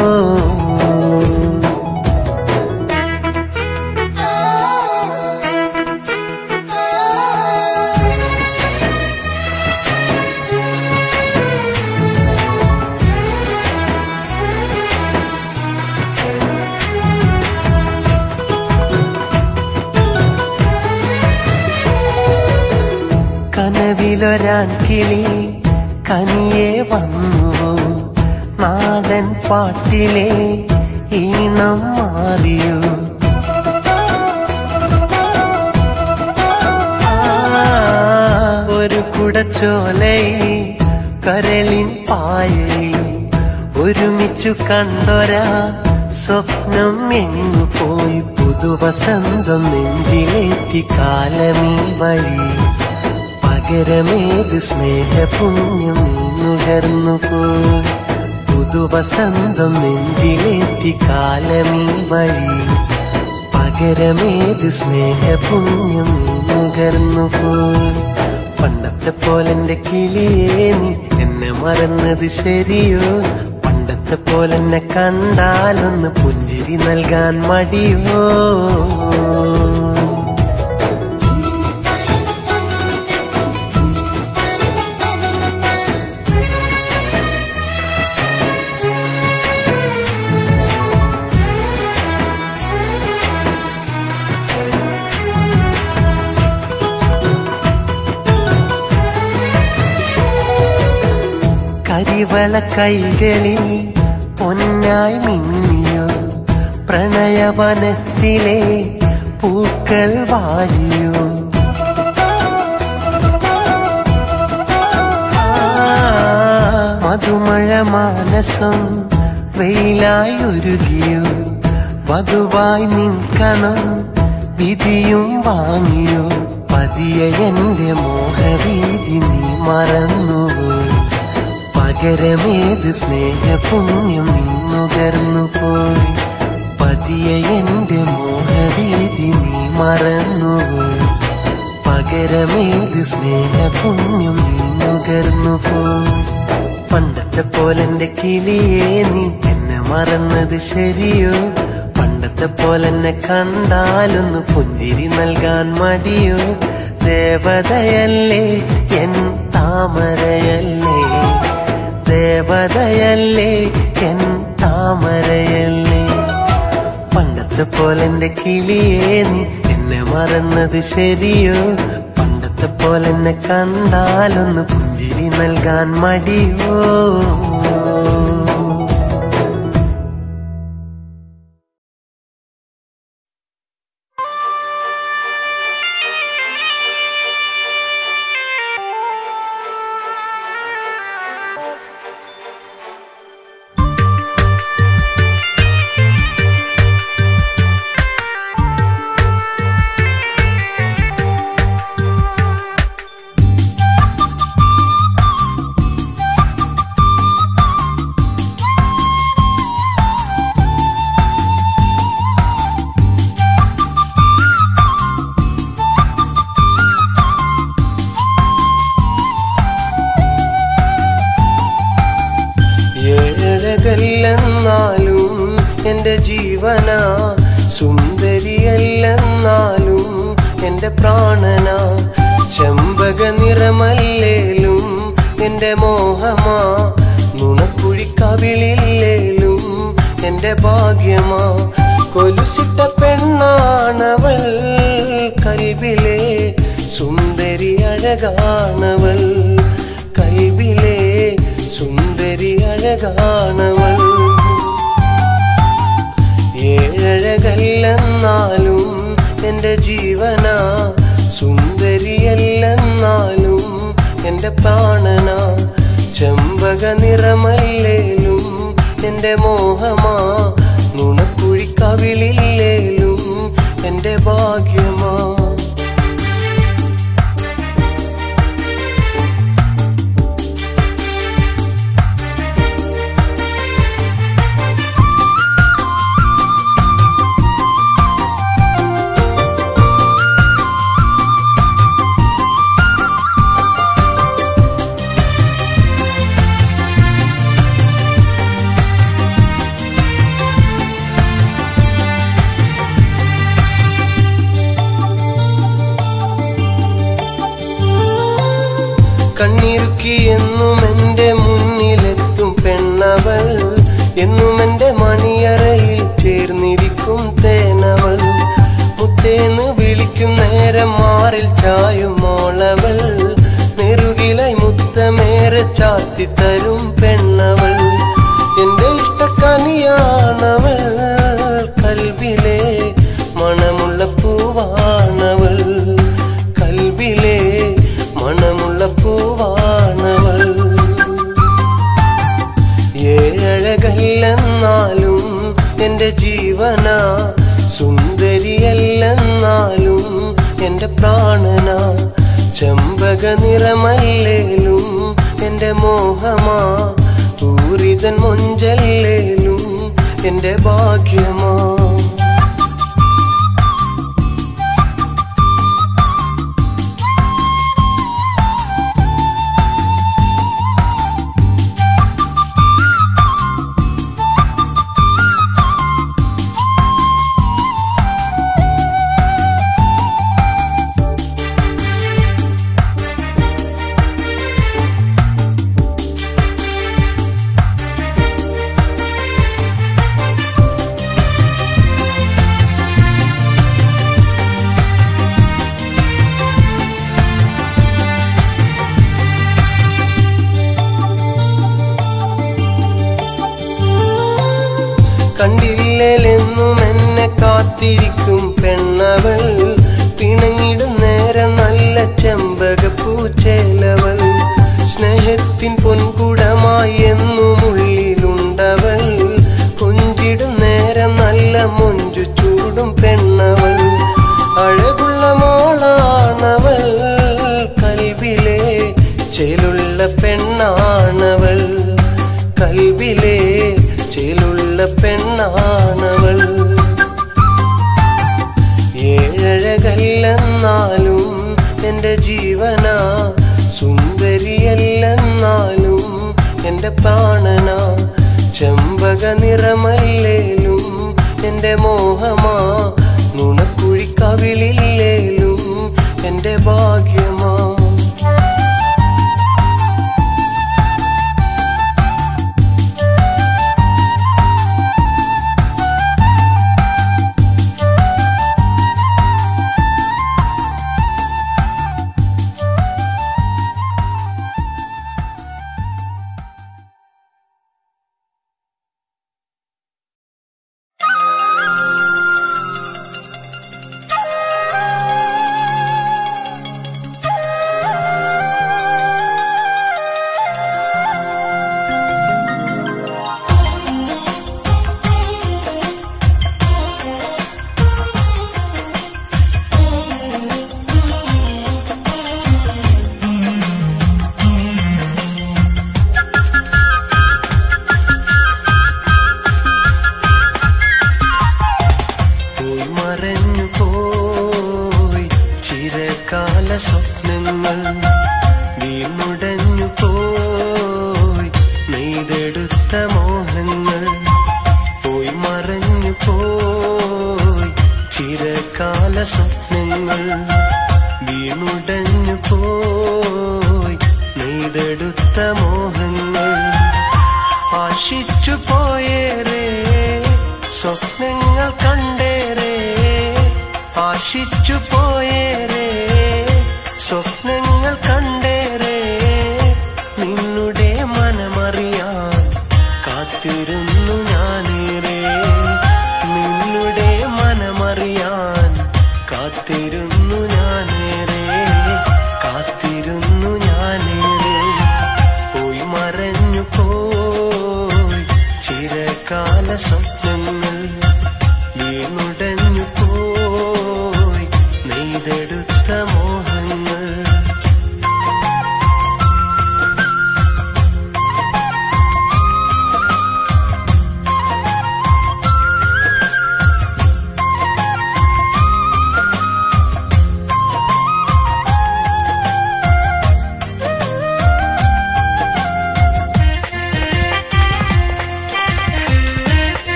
കനവിലൊരാൺകിളി കനിയെ വന്നുവോ, നാടൻ പാട്ടിലെ ഈണം മാറിയോ? ഒരു കുടച്ചോലയിൽ കരളിൻ പായയിൽ ഒരുമിച്ചു കണ്ടൊരാ സ്വപ്നം എങ്ങു പോയി? പുതുവസന്തം നെഞ്ചിലേറ്റി കാലമീ വഴി. പകരമേത് സ്നേഹപുണ്യം നീ നുകർന്നു പോയി? പുതുവസന്തം നെഞ്ചിലേറ്റി കാലമീ വഴി. പകരമേത് സ്നേഹപുണ്യം നീ നുകർന്നു പോയി? പണ്ടത്തെ പോലെന്റെ കിളിയേ, നീ എന്നെ മറന്നത് ശരിയോ? പണ്ടത്തെ പോലെന്നെ കണ്ടാലൊന്ന് പുഞ്ചിരി നൽകാൻ മടിയോ? കരിവള കൈകളിൽ പൊന്നായി മിന്നിയോ? പ്രണയവനത്തിലെ പൂക്കൾ വാഴിയോ? മധുമഴ മാനസം വെയിലായി ഒരുകിയോ? വധുവായി നിൽക്കണം വിധിയും വാങ്ങിയോ? പതിയെ എന്റെ മോഹവീതി നീ മറന്നുവോ? പകരമേത് സ്നേഹപുണ്യം നീ നുകർന്നു പോയി? നടത്തിയ എന്റെ മോഹരീതി നീ മറന്നുപോ. പകരമേത് സ്നേഹപുണ്യം നീ നുകർന്നുപോ. പണ്ടത്തെ പോലെന്റെ കിളിയെ നീ എന്നെ മറന്നത് ശരിയോ? പണ്ടത്തെ പോലെന്നെ കണ്ടാലൊന്ന് പുഞ്ചിരി നൽകാൻ മടിയോ? ദേവതയല്ലേ എൻ താമരയല്ലേ, ദേവതയല്ലേ എൻ താമരയല്ലേ. പണ്ടത്തെ പോലെന്റെ കിളിയെ നീ എന്നെ മറന്നത് ശരിയോ? പണ്ടത്തെ പോലെന്നെ കണ്ടാലൊന്ന് പുഞ്ചിരി നൽകാൻ മടിയോ? ഏഴകല്ലെന്നാലും എന്റെ ജീവനാ, സുന്ദരിയല്ലെന്നാലും എന്റെ പ്രാണനാ. ചെമ്പക നിറമല്ലേലും എന്റെ മോഹമാ, നുണക്കുഴിക്കവിളില്ലേലും എന്റെ ഭാഗ്യമാ. കൊലുസിട്ട പെണ്ണാണവൾ, കൽബിലെ സുന്ദരി അഴകാണവൾ, കൽബിലെ സുന്ദരി അഴകാണവൾ. ഏഴഴകല്ലെന്നാലും എന്റെ ജീവനാ, സുന്ദരിയല്ലെന്നാലും എന്റെ പ്രാണനാ. ചെമ്പക നിറമല്ലേലും എന്റെ മോഹമാ, നുണക്കുഴിക്കവിളില്ലേലും എന്റെ ഭാഗ്യമാ. കണ്ണിറുക്കി എന്നും എന്റെ മുന്നിലെത്തും പെണ്ണവൾ, എന്നും എന്റെ മണിയറയിൽ ചേർന്നിരിക്കും തേനവൾ. മുത്തേന്ന് വിളിക്കും നേരം മാറിൽ ചായുമോളവൾ, നെറുകിലായി മുത്തമേറെ ചാത്തിത്തരും പെണ്ണവൾ. എന്റെ ഇഷ്ടക്കനിയാണവൾ, കൽബിലെ മണമുള്ള പൂവാണവൾ, കൽബിലെ മണമുള്ള പൂവാണവൾ. ഏഴഴകല്ലെന്നാലും എന്റെ ജീവനാ, സുന്ദരിയല്ലെന്നാലും എന്റെ പ്രാണനാ. ചെമ്പക നിറമല്ലേലും എന്റെ മോഹമാ, പൂരിതൻ മൊഞ്ചല്ലേലും എന്റെ ഭാഗ്യമാ. കണ്ടില്ലെന്നും എന്നെ കാത്തിരിക്കും പെണ്ണവൾ, പിണങ്ങിടും നേരം നല്ല ചെമ്പകപ്പൂച്ചേലവൾ. സ്നേഹത്തിൻ പൊൻകുടമായി എന്നും ഉള്ളിലുണ്ടവൾ, കൊഞ്ചിടും നേരം നല്ല മൊഞ്ചു ചൂടും പെണ്ണവൾ. അഴകുള്ള മോളാണവൾ, കൽബിലെ ചേലുള്ള പെണ്ണാണവൾ, കൽബിലെ ചേലുള്ള പെണ്ണാണവൾ. എൻ്റെ പ്രാണനാ ചെമ്പക നിറമല്ലേലും എൻ്റെ മോഹമാ നുണക്കുഴി കവിളില്ലേലും എൻ്റെ ഭാഗ്യമാ സ്വപ്നങ്ങൾ വീണുടഞ്ഞു പോയി നെയ്തെടുത്ത മോഹങ്ങൾ പോയി മറഞ്ഞു പോയി ചിരകാല സ്വപ്നങ്ങൾ വീണുടഞ്ഞു പോയി നെയ്തെടുത്ത മോഹങ്ങൾ ആശിച്ചു പോയേറെ സ്വപ്നങ്ങൾ കണ്ടേറെ ആശിച്ചു പോയേറെ സ്വപ്നങ്ങൾ കണ്ടേറെ നിന്നുടെ മനമറിയാൻ കാത്തിരുന്നു ഞാനേറെ നിന്നുടെ മനമറിയാൻ കാത്തിരുന്നു ഞാനേറെ കാത്തിരുന്നു ഞാനേറെ പോയി മറഞ്ഞു പോയി ചിരകാല സ്വപ്നങ്ങൾ വീണുടഞ്ഞു പോയി നെയ്തെടുത്ത മോഹങ്ങൾ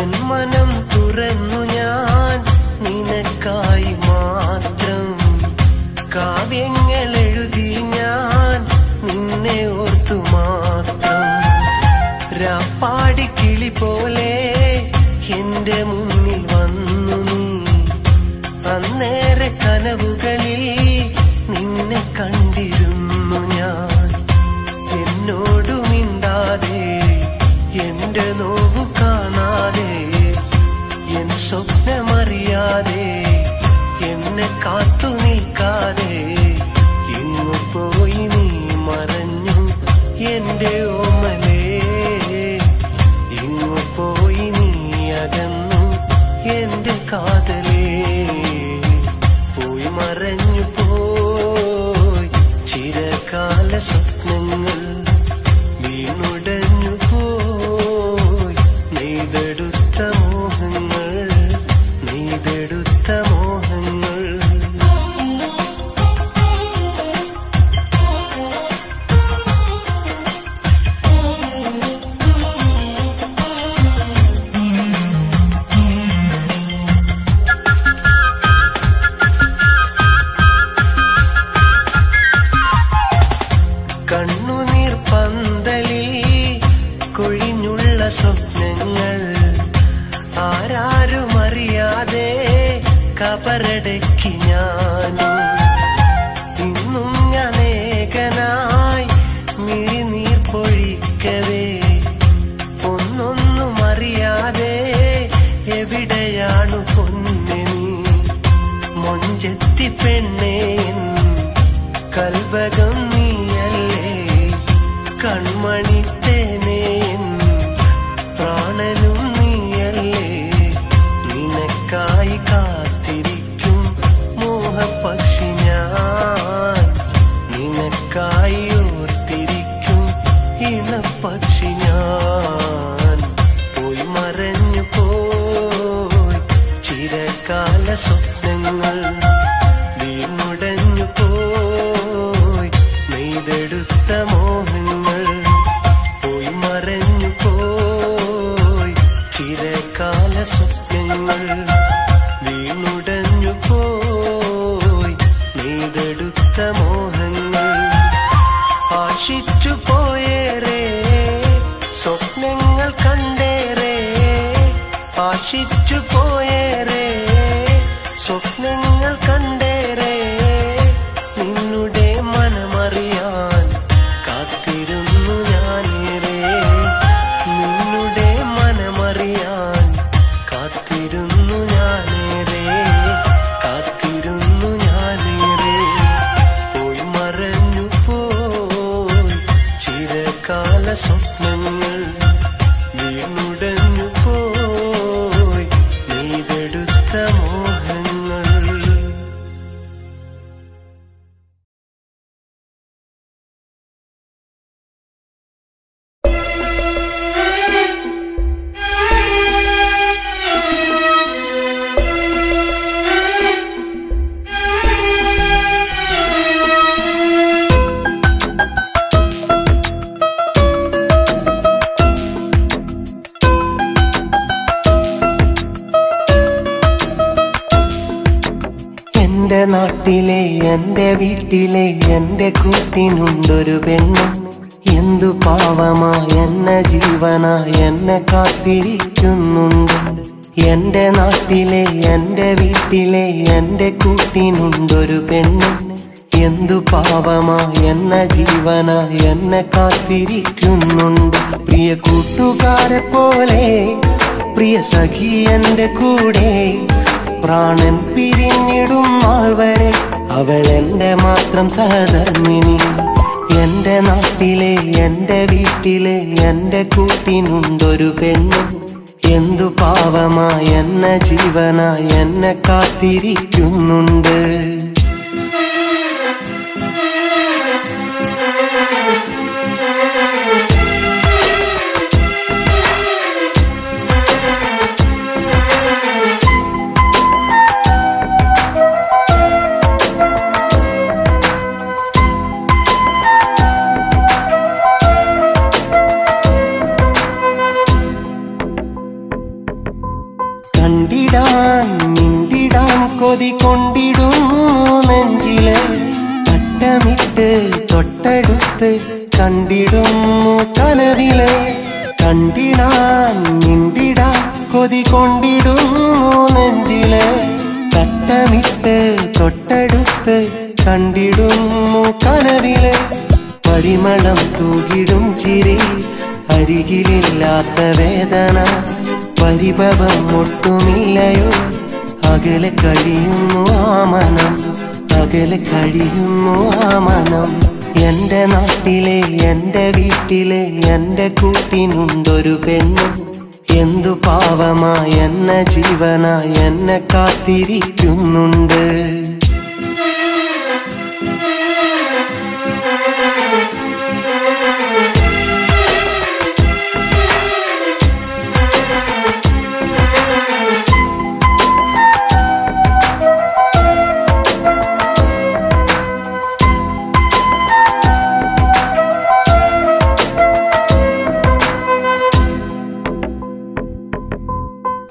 എൻ മനം തുറന്നു ഞാൻ നിനക്കായി മാത്രം കാവ്യങ്ങൾ എഴുതി ഞാൻ നിന്നെ ഓർത്തു മാത്രം രാപ്പാടി കിളി പോലെ എന്റെ മുന്നിൽ വന്നു നീ അന്നേറെ കനവുകളിൽ നിന്നെ കണ്ടിരുന്നു ഞാൻ എന്നോടു മിണ്ടാതെ എന്റെ നോവു കാണാതെ എൻ സ്വപ്നമറിയാതെ എന്നെ കാത്തു നിൽക്കാതെ ഇങ്ങു പോയി നീ മറഞ്ഞു എന്റെ ഓമലേ ഇങ്ങു പോയി നീ അകന്നു എന്റെ കാതലേ പോയി മറഞ്ഞു പോയി ചിരകാല സ്വപ്നങ്ങൾ വീണുടഞ്ഞു പോയി നെയ്തെടുത്ത മോഹങ്ങൾ നെയ്തെടുത്ത മോഹങ്ങൾ കണ്ണുനീർ പന്തലിൽ കൊഴിഞ്ഞുള്ള സ്വപ്നങ്ങൾ ആരാരും അറിയാതെ കബറടക്കി ഞാനും ഇന്നും ഞാൻ ഏകനായി മിഴിനീർ പൊഴിക്കവേ ഒന്നൊന്നും അറിയാതെ എവിടെയാണു പൊന്നെ നീ മൊഞ്ചെത്തി പെണ്ണേ കൽവകം നീയല്ലേ കൺമണിത്തേനേ പ്രാണനും നീയല്ലേ നിനക്കായി കാത്തിരിക്കും മോഹപക്ഷി ഞാൻ നിനക്കായി ഓർത്തിരിക്കും ഇണപക്ഷി ഞാൻ പോയി മറഞ്ഞു പോയി ചിര നെയ്തെടുത്ത മോഹങ്ങൾ പോയി മറഞ്ഞു പോയി ചിരകാല സ്വപ്നങ്ങൾ വീണുടഞ്ഞു പോയി നെയ്തെടുത്ത മോഹങ്ങൾ ആശിച്ചു പോയേറെ സ്വപ്നങ്ങൾ കണ്ടേറെ ആശിച്ചു പോയേറെ സ്വപ്നങ്ങൾ കണ്ടേറെ നിന്നുടെ മനമറിയാൻ കാത്തിരുന്നു ഞാനേറെ നിന്നുടെ മനമറിയാൻ കാത്തിരുന്നു ഞാനേറെ കാത്തിരുന്നു ഞാനേറെ പോയി മറഞ്ഞു പോയി ചിരകാല സ്വപ്നങ്ങൾ വീണുടഞ്ഞു പോയി നെയ്തെടുത്ത മോഹങ്ങൾ. എന്റെ നാട്ടിലെ എന്റെ വീട്ടിലെ എന്റെ കൂട്ടിനുണ്ടൊരു പെണ്ണ് എന്തു പാവമാ എന്നെ ജീവനാ എന്നെ കാത്തിരിക്കുന്നുണ്ട്. എന്റെ നാട്ടിലെ എന്റെ വീട്ടിലെ എന്റെ കൂട്ടിനുണ്ടൊരു പെണ്ണ് എന്തു പാവമാ എന്നെ ജീവനാ എന്നെ കാത്തിരിക്കുന്നുണ്ട്. പ്രിയ കൂട്ടുകാരെ പോലെ പ്രിയ സഖി എന്റെ കൂടെ പ്രാണൻ പിരിഞ്ഞിടും നാൾ വരെ അവൾ എന്റെ മാത്രം സഹധർമ്മിണി. എന്റെ നാട്ടിലെ എന്റെ വീട്ടിലെ എന്റെ കൂട്ടിനുണ്ടൊരു പെണ്ണ് എന്തു പാവമാ എന്നെ ജീവനാ എന്നെ കാത്തിരിക്കുന്നുണ്ട്. കണ്ടിടാൻ മിണ്ടിടാൻ കൊതി കൊണ്ടിടുന്നു നെഞ്ചില് തട്ടമിട്ട് തൊട്ടടുത്ത് കണ്ടിടുന്നു കനവില്. കണ്ടിടാൻ മിണ്ടിടാൻ കൊതി കൊണ്ടിടുന്നു നെഞ്ചില് തട്ടമിട്ട് തൊട്ടടുത്ത് കണ്ടിടുന്നു കനവില്. പരിമളം തൂകിടും ചിരി അരികിലില്ലാത്ത വേദന പരിഭവം ഒട്ടുമില്ലയോ അകലെ കഴിയുന്നു ആ മനം അകലെ കഴിയുന്നു ആ മനം. എന്റെ നാട്ടിലെ എന്റെ വീട്ടിലെ എന്റെ കൂട്ടിനുണ്ടൊരു പെണ്ണ് എന്തു പാവമാ എന്നെ ജീവനാ എന്നെ കാത്തിരിക്കുന്നുണ്ട്.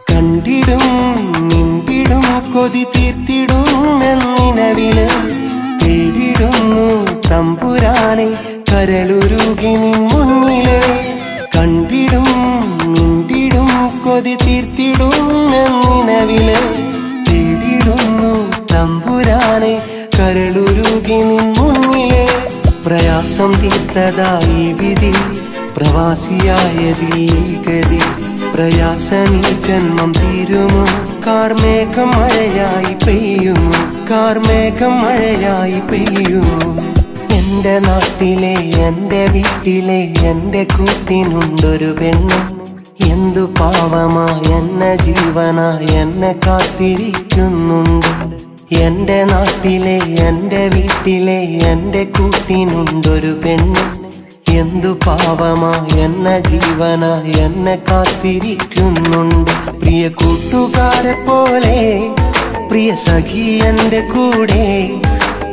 കണ്ടിടും മിണ്ടിടും കൊതി തീർത്തിടും എന്നിനവില് തേടിടുന്നു തമ്പുരാനെ കരളുരുകി നിൻ മുന്നില്. കണ്ടിടും മിണ്ടിടും കൊതി തീർത്തിടും എന്നിനവില് തേടിടുന്നു തമ്പുരാനെ കരളുരുകി നിൻ മുന്നില്. പ്രയാസം തീർത്തതായി വിധി പ്രവാസിയായതിൽ ഗതി പ്രയാസമീ ജന്മം തീരുമോ കാർമേഘം മഴയായി പെയ്യുമോ കാർമേഘം മഴയായി പെയ്യുമോ. എന്റെ നാട്ടിലെ എന്റെ വീട്ടിലെ എന്റെ കൂട്ടിനുണ്ടൊരു പെണ്ണ് എന്തു പാവമാ എന്നെ ജീവനാ എന്നെ കാത്തിരിക്കുന്നുണ്ട്. എന്റെ നാട്ടിലെ എന്റെ വീട്ടിലെ എന്റെ കൂട്ടിനുണ്ടൊരു പെണ്ണ് എന്തു പാവമാ എന്നെ ജീവനാ എന്നെ കാത്തിരിക്കുന്നുണ്ട്. പ്രിയ കൂട്ടുകാരെ പോലെ പ്രിയ സഖി എന്റെ കൂടെ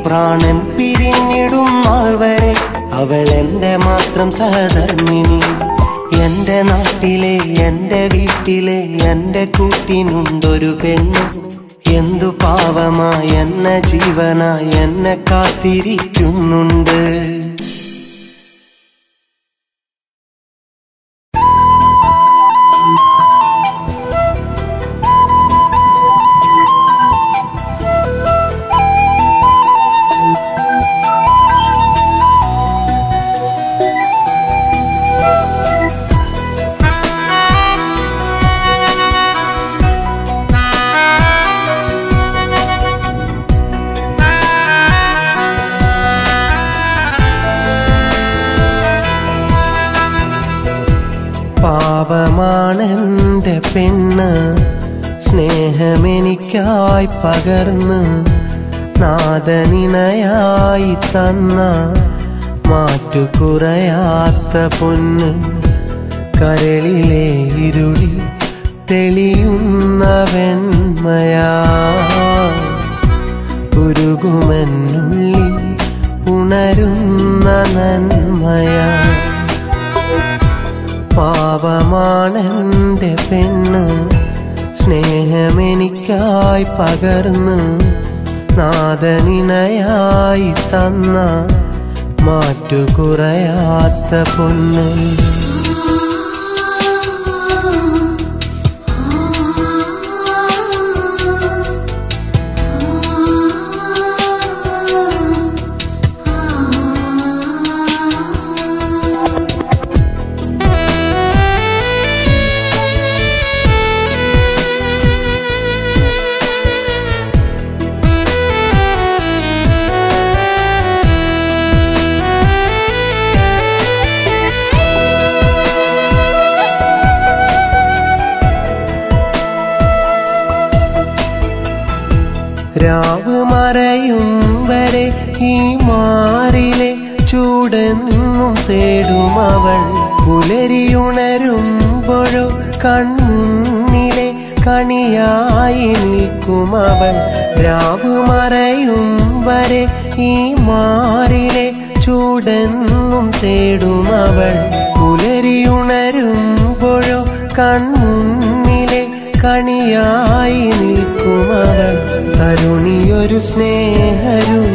പ്രാണൻ പിരിഞ്ഞിടും നാൾ വരെ അവൾ എൻ്റെ മാത്രം സഹധർമ്മിണി. എൻ്റെ നാട്ടിലെ എൻ്റെ വീട്ടിലെ എൻ്റെ കൂട്ടിനുണ്ടൊരു പെണ്ണ്. എന്തു പാവമായി എന്നെ ജീവനായി എന്നെ കാത്തിരിക്കുന്നുണ്ട്. പാവമാണെൻ്റെ പെണ്ണ്, സ്നേഹമെനിക്കായി പകർന്ന് നാദനിണയായി തന്ന മാറ്റുകുറയാത്ത പൊന്ന്. കരളിലെ ഇരുളി തെളിയുന്ന വെണ്മയാ, ഉരുകുമെന്നുള്ളിൽ ഉണരുന്ന നന്മയാ. പാവമാണെൻ്റെ പെണ്ണ്, സ്നേഹമെനിക്കായി പകർന്ന് നാദനിണയായി തന്ന മാറ്റുകുറയാത്ത പൊന്ന്. രാവ് മറയും വരെ ഈ മാറിലെ ചൂടെന്നും തേടും അവൾ. പുലരിയുണരുമ്പോഴോ കൺമുന്നിലെ കണിയായി നിൽക്കും അവൾ. രാവ് മറയും വരെ ഈ മാറിലെ ചൂടെന്നും തേടും അവൾ. പുലരിയുണരുമ്പോഴോ കൺമുന്നിലെ കണിയായി നിൽക്കും അവൾ. തരുണിയൊരു സ്നേഹരൂപിണിയായി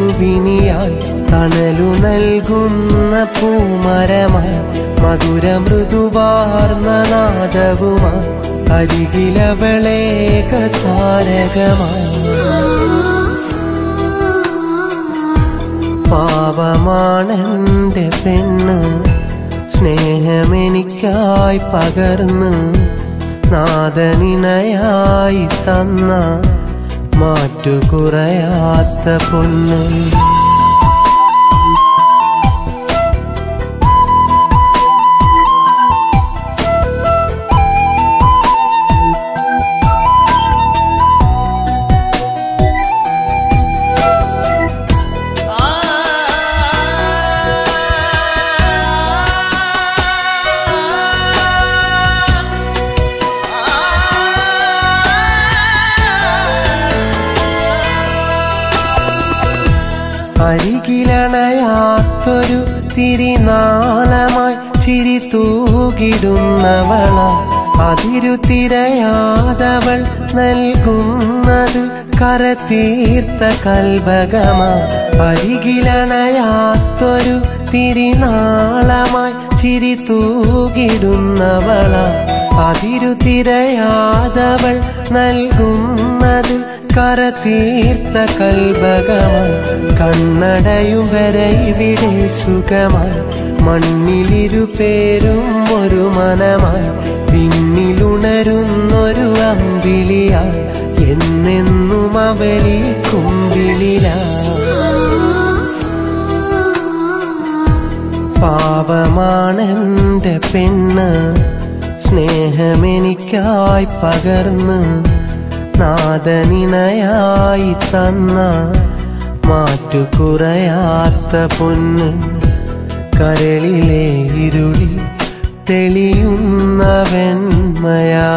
തണലു നൽകുന്ന പൂമരമായി മധുര മൃദുവാർന്ന നാദവുമായി അരികിലവളേക താരകമായി. പാവമാണെൻ്റെ പെണ്ണ്, സ്നേഹമെനിക്കായി പകർന്ന് നാദനിണയായി തന്ന മാറ്റുകുറയാത്ത പൊന്ന്. അരികിലണയാത്തൊരു തിരിനാളമായി ചിരി തൂകിടുന്നവള. അതിരുതിരയാതവൾ നൽകുന്നത് കരതീർത്ത കൽബകമാ. അരികിലണയാത്തൊരു തിരിനാളമായി ചിരി തൂകിടുന്നവള. അതിരുതിരയാതവൾ നൽകുന്നത് കരതീർത്ത കൽബകമായി. കണ്ണടയും വരെ ഇവിടെ സുഖമായി മണ്ണിലിരുപേരും ഒരു മനമായി. പിന്നിലുണരുന്നൊരു അമ്പിളിയായി എന്നെന്നും അവളി കുമ്പിളിലായി. പാവമാണെൻ്റെ പെണ്ണ്, സ്നേഹമെനിക്കായി പകർന്ന് നാദനിണയായി തന്ന മാറ്റുകുറയാത്ത പൊന്ന്. കരളിലെ ഇരുളി തെളിയുന്ന വെണ്മയാ,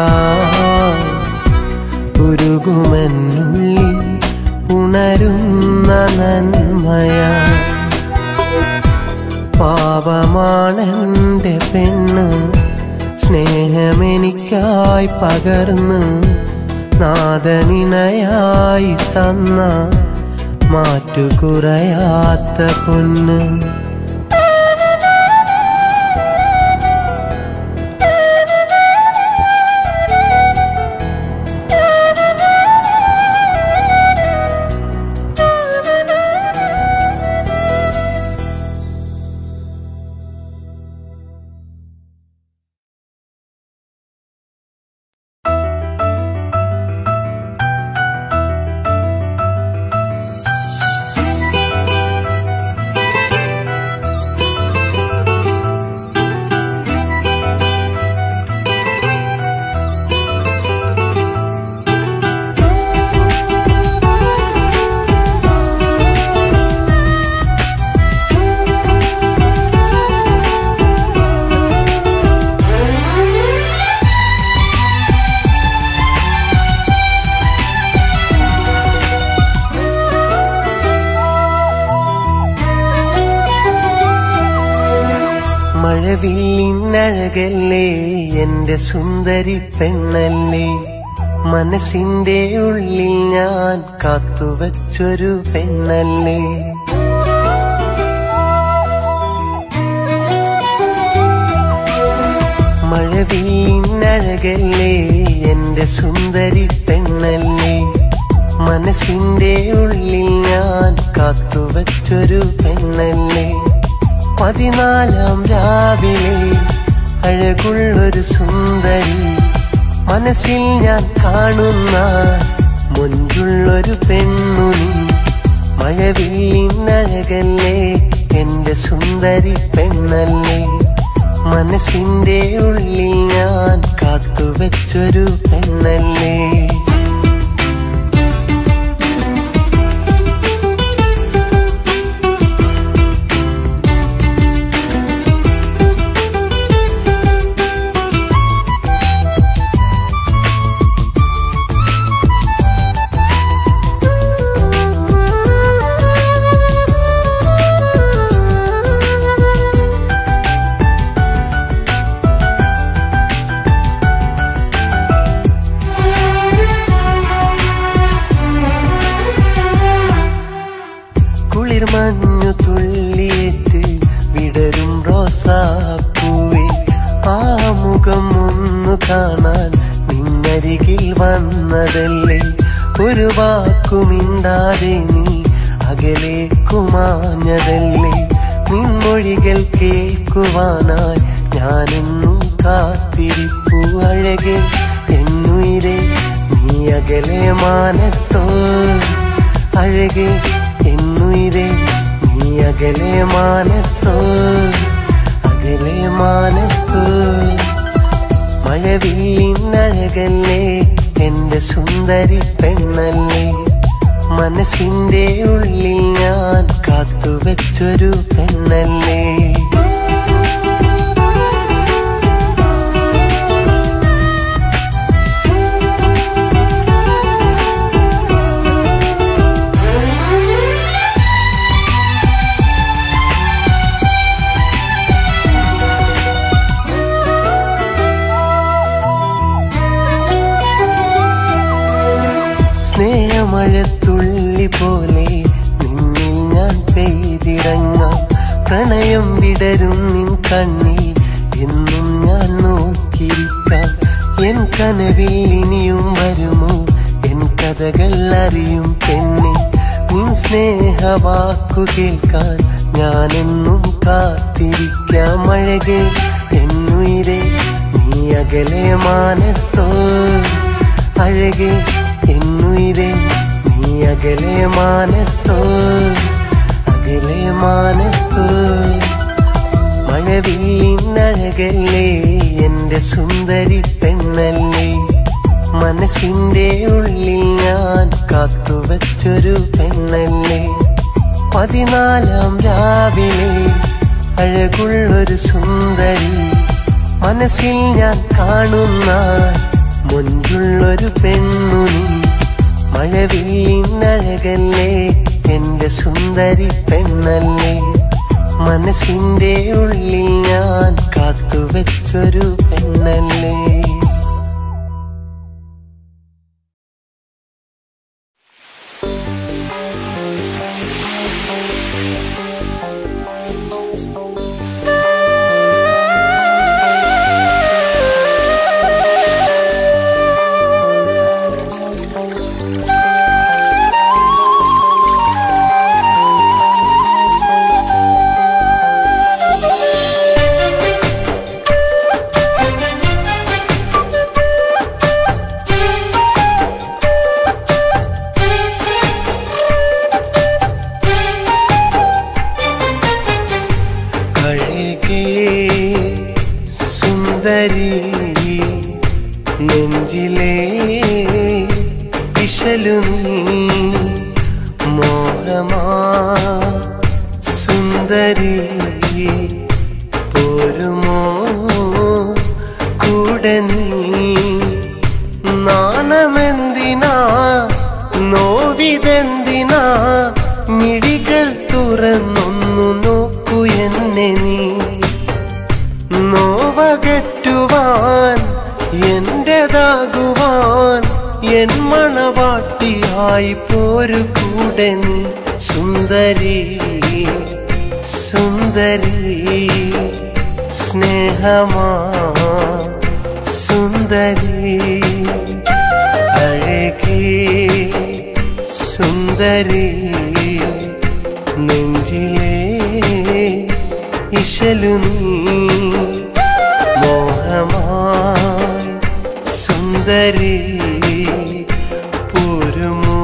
ഉരുകുമെന്നുള്ളിൽ ഉണരുന്ന നന്മയാ. പാവമാണെൻ്റെ പെണ്ണ് സ്നേഹമെനിക്കായി പകർന്ന് നാദനിണയായി തന്ന മാറ്റുകുറയാത്ത പൊന്ന്. മഴവില്ലിനഴകല്ലേ എൻ്റെ സുന്ദരി പെണ്ണല്ലേ, മനസ്സിൻ്റെ ഉള്ളിൽ ഞാൻ കാത്തുവച്ചൊരു പെണ്ണല്ലേ. മഴവില്ലിനഴകല്ലേ എൻ്റെ സുന്ദരി പെണ്ണല്ലേ, മനസ്സിൻ്റെ ഉള്ളിൽ ഞാൻ കാത്തുവച്ചൊരു പെണ്ണല്ലേ. 14-ാം രാവിലെ അഴകുള്ളൊരു സുന്ദരി, മനസ്സിൽ ഞാൻ കാണുന്ന മുൻപുള്ളൊരു പെണ്ണുനി. മഴവില്ലിനഴകല്ലേ എൻ്റെ സുന്ദരി പെണ്ണല്ലേ, മനസ്സിൻ്റെ ഉള്ളിൽ ഞാൻ കാത്തുവച്ചൊരു പെണ്ണല്ലേ. മഞ്ഞു തുള്ളിയേറ്റ് വിടരും റോസാപ്പൂവേ, ആ മുഖം ഒന്നു കാണാൻ നിന്നരികിൽ വന്നതല്ലേ. ഒരു വാക്കുമിണ്ടാതെ നീ അകലേക്കുമാഞ്ഞതല്ലേ. നിൻമൊഴികൾ കേൾക്കുവാനായി ഞാനെന്നും കാത്തിരിപ്പു. അഴകെ എന്നുയിരേ നീ അകലെ മാനത്തോ, അഴകെ എന്നുയിരേ നീ അകലെ മാനത്തോ, അകലെ മാനത്തോ. മഴവില്ലിനഴകല്ലേ എൻ്റെ സുന്ദരി പെണ്ണല്ലേ, മനസ്സിൻ്റെ ഉള്ളിൽ ഞാൻ കാത്തുവച്ചൊരു പെണ്ണല്ലേ. സ്നേഹമഴത്തുള്ളി പോലെ നിന്നിൽ ഞാൻ പെയ്തിറങ്ങാം. പ്രണയം വിടരും നിൻ കണ്ണിൽ എന്നും ഞാൻ നോക്കിയിരിക്കാം. എൻ കനവിൽ ഇനിയും വരുമോ എൻ കഥകൾ അറിയും പെണ്ണെ. നിൻ സ്നേഹവാക്കു കേൾക്കാൻ ഞാനെന്നും കാത്തിരിക്കാം. അഴകെ എന്നുയിരേ നീ അകലെ മാനത്തോ, അഴകെ എന്നുയിരേ നീ അകലെ മാനത്തോ, അകലെ മാനത്തോ. മഴവില്ലിനഴകല്ലേ എൻ്റെ സുന്ദരി പെണ്ണല്ലേ, മനസ്സിൻ്റെ ഉള്ളിൽ ഞാൻ കാത്തുവച്ചൊരു പെണ്ണല്ലേ. 14-ാം രാവിലെ അഴകുള്ളൊരു സുന്ദരി, മനസ്സിൽ ഞാൻ കാണുന്ന മുൻപുള്ളൊരു പെണ്ണുനി. മഴവില്ലിനഴകല്ലേ എൻ്റെ സുന്ദരി പെണ്ണല്ലേ, മനസ്സിന്റെ ഉള്ളിൽ ഞാൻ കാത്തുവെച്ചൊരു പെണ്ണല്ലേ. നെഞ്ചിലെ ഇശലു നീ മോഹമാ സുന്ദരി പോരുമോ കൂടെ നീ. നാണമെന്തിനാ നോവിതെന്തിനാ മിഴികൾ തുറന്നൊന്നു നോക്കൂ എന്നെ നീ. നോവകറ്റുവാൻ എന്റേതാകുവാൻ എൻ മണവാട്ടിയായി പോരു കൂടെ നീ. സുന്ദരി സുന്ദരി സ്നേഹമാ സുന്ദരി അഴകേ സുന്ദരി നെഞ്ചിലെ ഇശലു നീ മോഹമായി സുന്ദരി പോരുമോ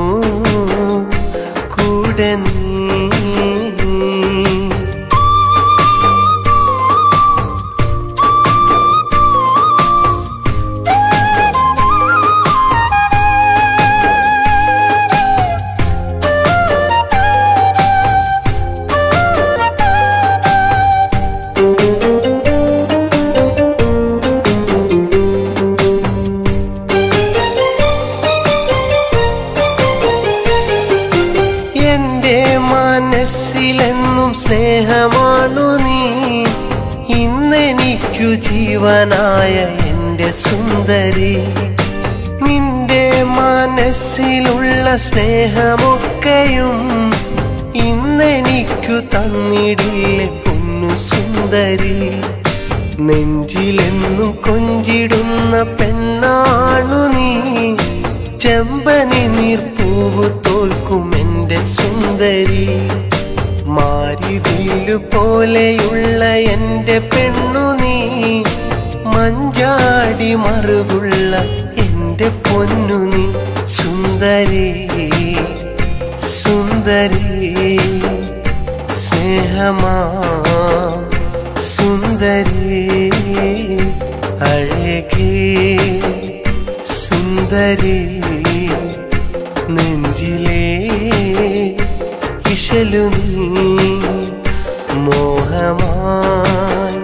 കൂടെ നീ. മനസ്സിലെന്നും സ്നേഹമാണു നീ. ഇന്നെനിക്കു ജീവനായ എൻ്റെ സുന്ദരി. നിന്റെ മനസ്സിലുള്ള സ്നേഹമൊക്കെയും ഇന്നെനിക്കു തന്നിടില്ലേ പൊന്നു സുന്ദരി. നെഞ്ചിലെന്നും കൊഞ്ചിടുന്ന പെണ്ണാണു നീ. ചെമ്പനി നീർപ്പൂവ് തോൽക്കും എൻ്റെ സുന്ദരി. മാരിവില്ലു പോലെയുള്ള എൻ്റെ പെണ്ണു നീ. മഞ്ചാടി മറുകുള്ള എൻ്റെ പൊന്നു നീ. സുന്ദരി സുന്ദരി സ്നേഹമാ സുന്ദരി അഴകേ സുന്ദരി നെഞ്ചിലെ ഇശലു നീ മോഹമായി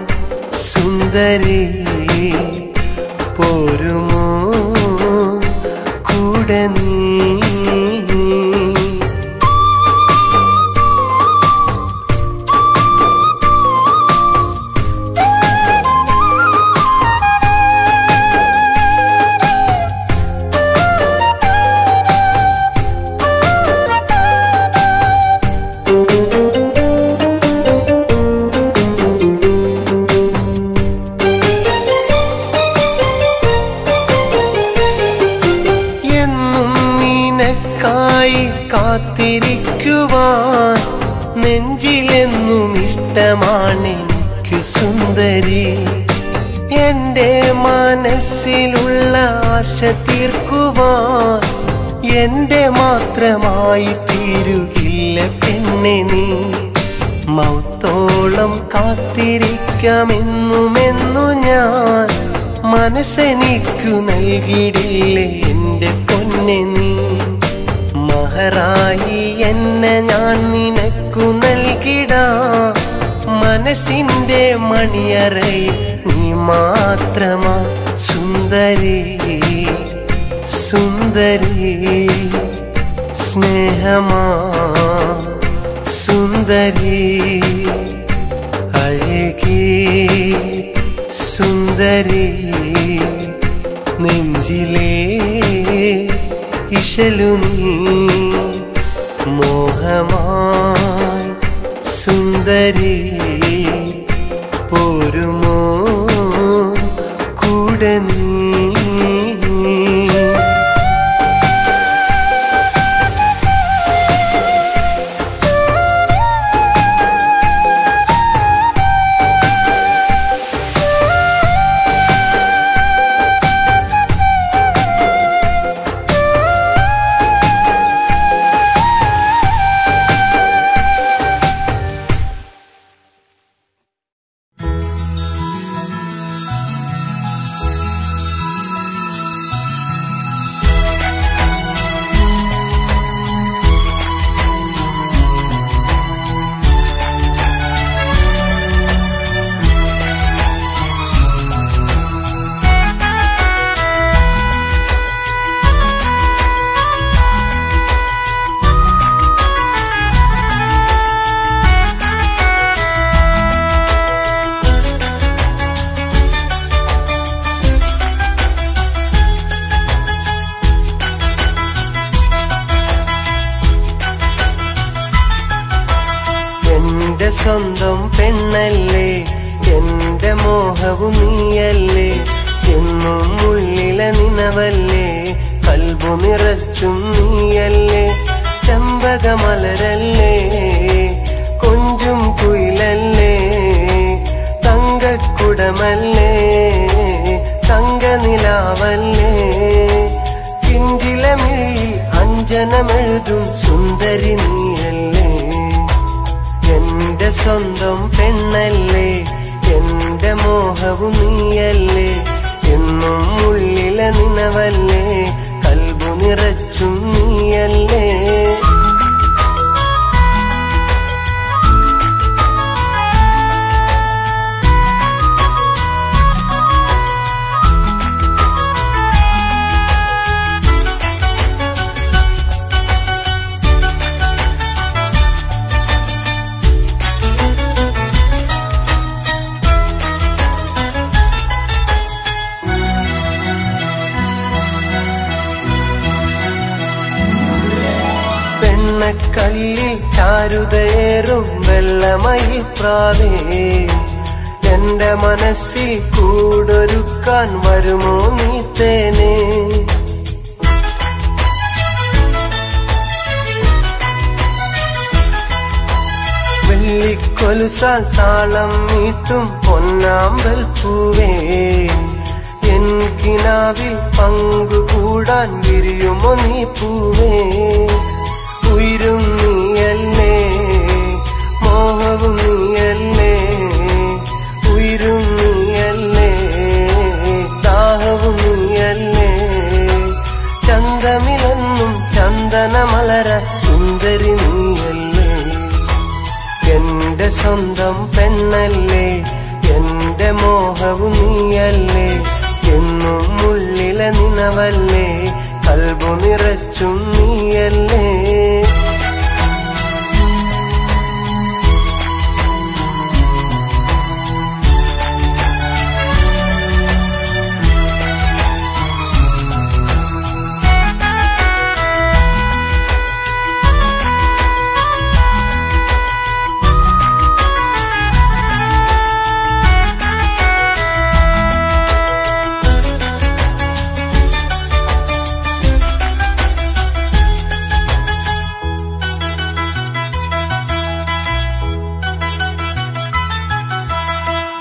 സുന്ദരി പോരുമോ കൂടെ നീ. കാത്തിരിക്കുവാൻ നെഞ്ചിലെന്നും ഇഷ്ടമാണെനിക്കു സുന്ദരി. എൻ്റെ മനസ്സിലുള്ള ആശ തീർക്കുവാൻ എൻ്റെ മാത്രമായി തീരുകില്ല പെണ്ണെ നീ. മൗത്തോളം കാത്തിരിക്കാമെന്നുമെന്നു ഞാൻ മനസ്സെനിക്കു നൽകിയിടില്ലേ എൻ്റെ പൊന്നെ നീ. മഹറായി എന്നെ ഞാൻ നിനക്കു നൽകിടാം. മനസ്സിൻ്റെ മണിയറയിൽ നീ മാത്രമാ സുന്ദരി സുന്ദരി സ്നേഹമാ സുന്ദരി സുന്ദരി നെഞ്ചിലേ ഇശലു നീ മോഹമായി സുന്ദരി പോരുമോ കൂടെ നീ സ്വന്തം പെണ്ണല്ലേ എന്റെ മോഹവും നീയല്ലേ എന്നും ഉള്ളിലെ നിനവല്ലേ കൽബു നിറച്ചും നീയല്ലേ ചെമ്പകമലരല്ലേ കൊഞ്ചും കുയിലല്ലേ തങ്കക്കുടമല്ലേ തങ്കനിലാവല്ലേ ചിഞ്ചിലമിഴിയിൽ അഞ്ജനമെഴുതും സുന്ദരി നീയല്ലേ എന്റെ സ്വന്തം പെണ്ണല്ലേ എന്റെ മോഹവും നീയല്ലേ എന്നും ഉള്ളിലെ നിനവല്ലേ കൽബു നിറച്ചും നീയല്ലേ കല്ലിൽ ചാരുതയേറും വെള്ളമയിൽ പ്രാവേ എന്റെ മനസ്സിൽ കൂടൊരുക്കാൻ വരുമോ നീ തേനേ വെള്ളിക്കൊലുസാൽ താളം മീട്ടും പൊന്നാമ്പൽ പൂവേ എൻ കിനാവിൽ പങ്കുകൂടാൻ വിരിയുമോ നീ പൂവേ ഉയരും നീയല്ലേ മോഹവും നീയല്ലേ ഉയരും നീയല്ലേ ദാഹവും നീയല്ലേ ചന്തമിലെന്നും ചന്ദനമലര സുന്ദരി നീയല്ലേ എന്റെ സ്വന്തം പെണ്ണല്ലേ എന്റെ മോഹവും നീയല്ലേ എന്നും ഉള്ളിലെ നിനവല്ലേ കൽബു നിറച്ചും നീയല്ലേ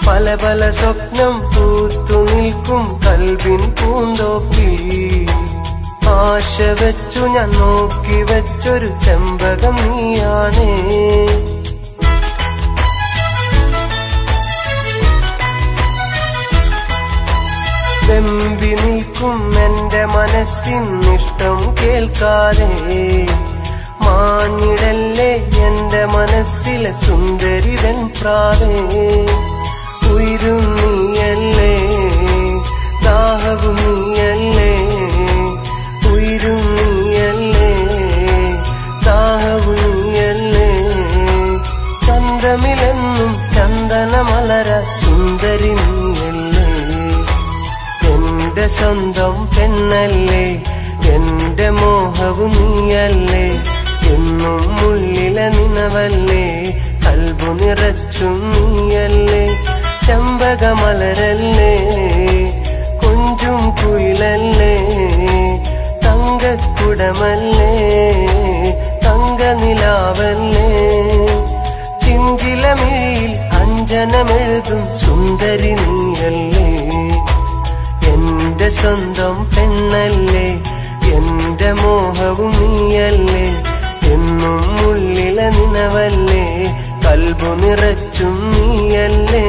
പല പല സ്വപ്നം പൂത്തു നിൽക്കും കൽബിൻ പൂന്തോപ്പിൽ ആശ വെച്ചു ഞാൻ നോക്കി വെച്ചൊരു ചെമ്പകം നീയാണേ വെമ്പി നിൽക്കും എന്റെ മനസ്സിൻ ഇഷ്ടം കേൾക്കാതെ മാഞ്ഞിടല്ലേ എന്റെ മനസ്സിലെ സുന്ദരി വെൺപ്രാവേ ഉയരും നീയല്ലേ ദാഹവും നീയല്ലേ ഉയരും നീയല്ലേ ദാഹവും നീയല്ലേ ചന്ത ഉദരമിലെന്നും ചന്ദനമലര സുന്ദരി നീയല്ലേ, എന്റെ സ്വന്തം പെണ്ണല്ലേ, എന്റെ മോഹവും നീയല്ലേ, എന്നും ഉള്ളിലെ നിനവല്ലേ, കൽബു നിറച്ചും നീയല്ലേ, ചെമ്പകമലരല്ലേ, കൊഞ്ചും കുയിലല്ലേ, തങ്കക്കുടമല്ലേ, തങ്കനിലാവല്ലേ, ചിഞ്ചിലമിഴിയിൽ അഞ്ജനമെഴുതും സുന്ദരി നീയല്ലേ, എന്റെ സ്വന്തം പെണ്ണല്ലേ, എന്റെ മോഹവും നീയല്ലേ, എന്നും ഉള്ളിലെ നിനവല്ലേ, കൽബു നിറച്ചും നീയല്ലേ.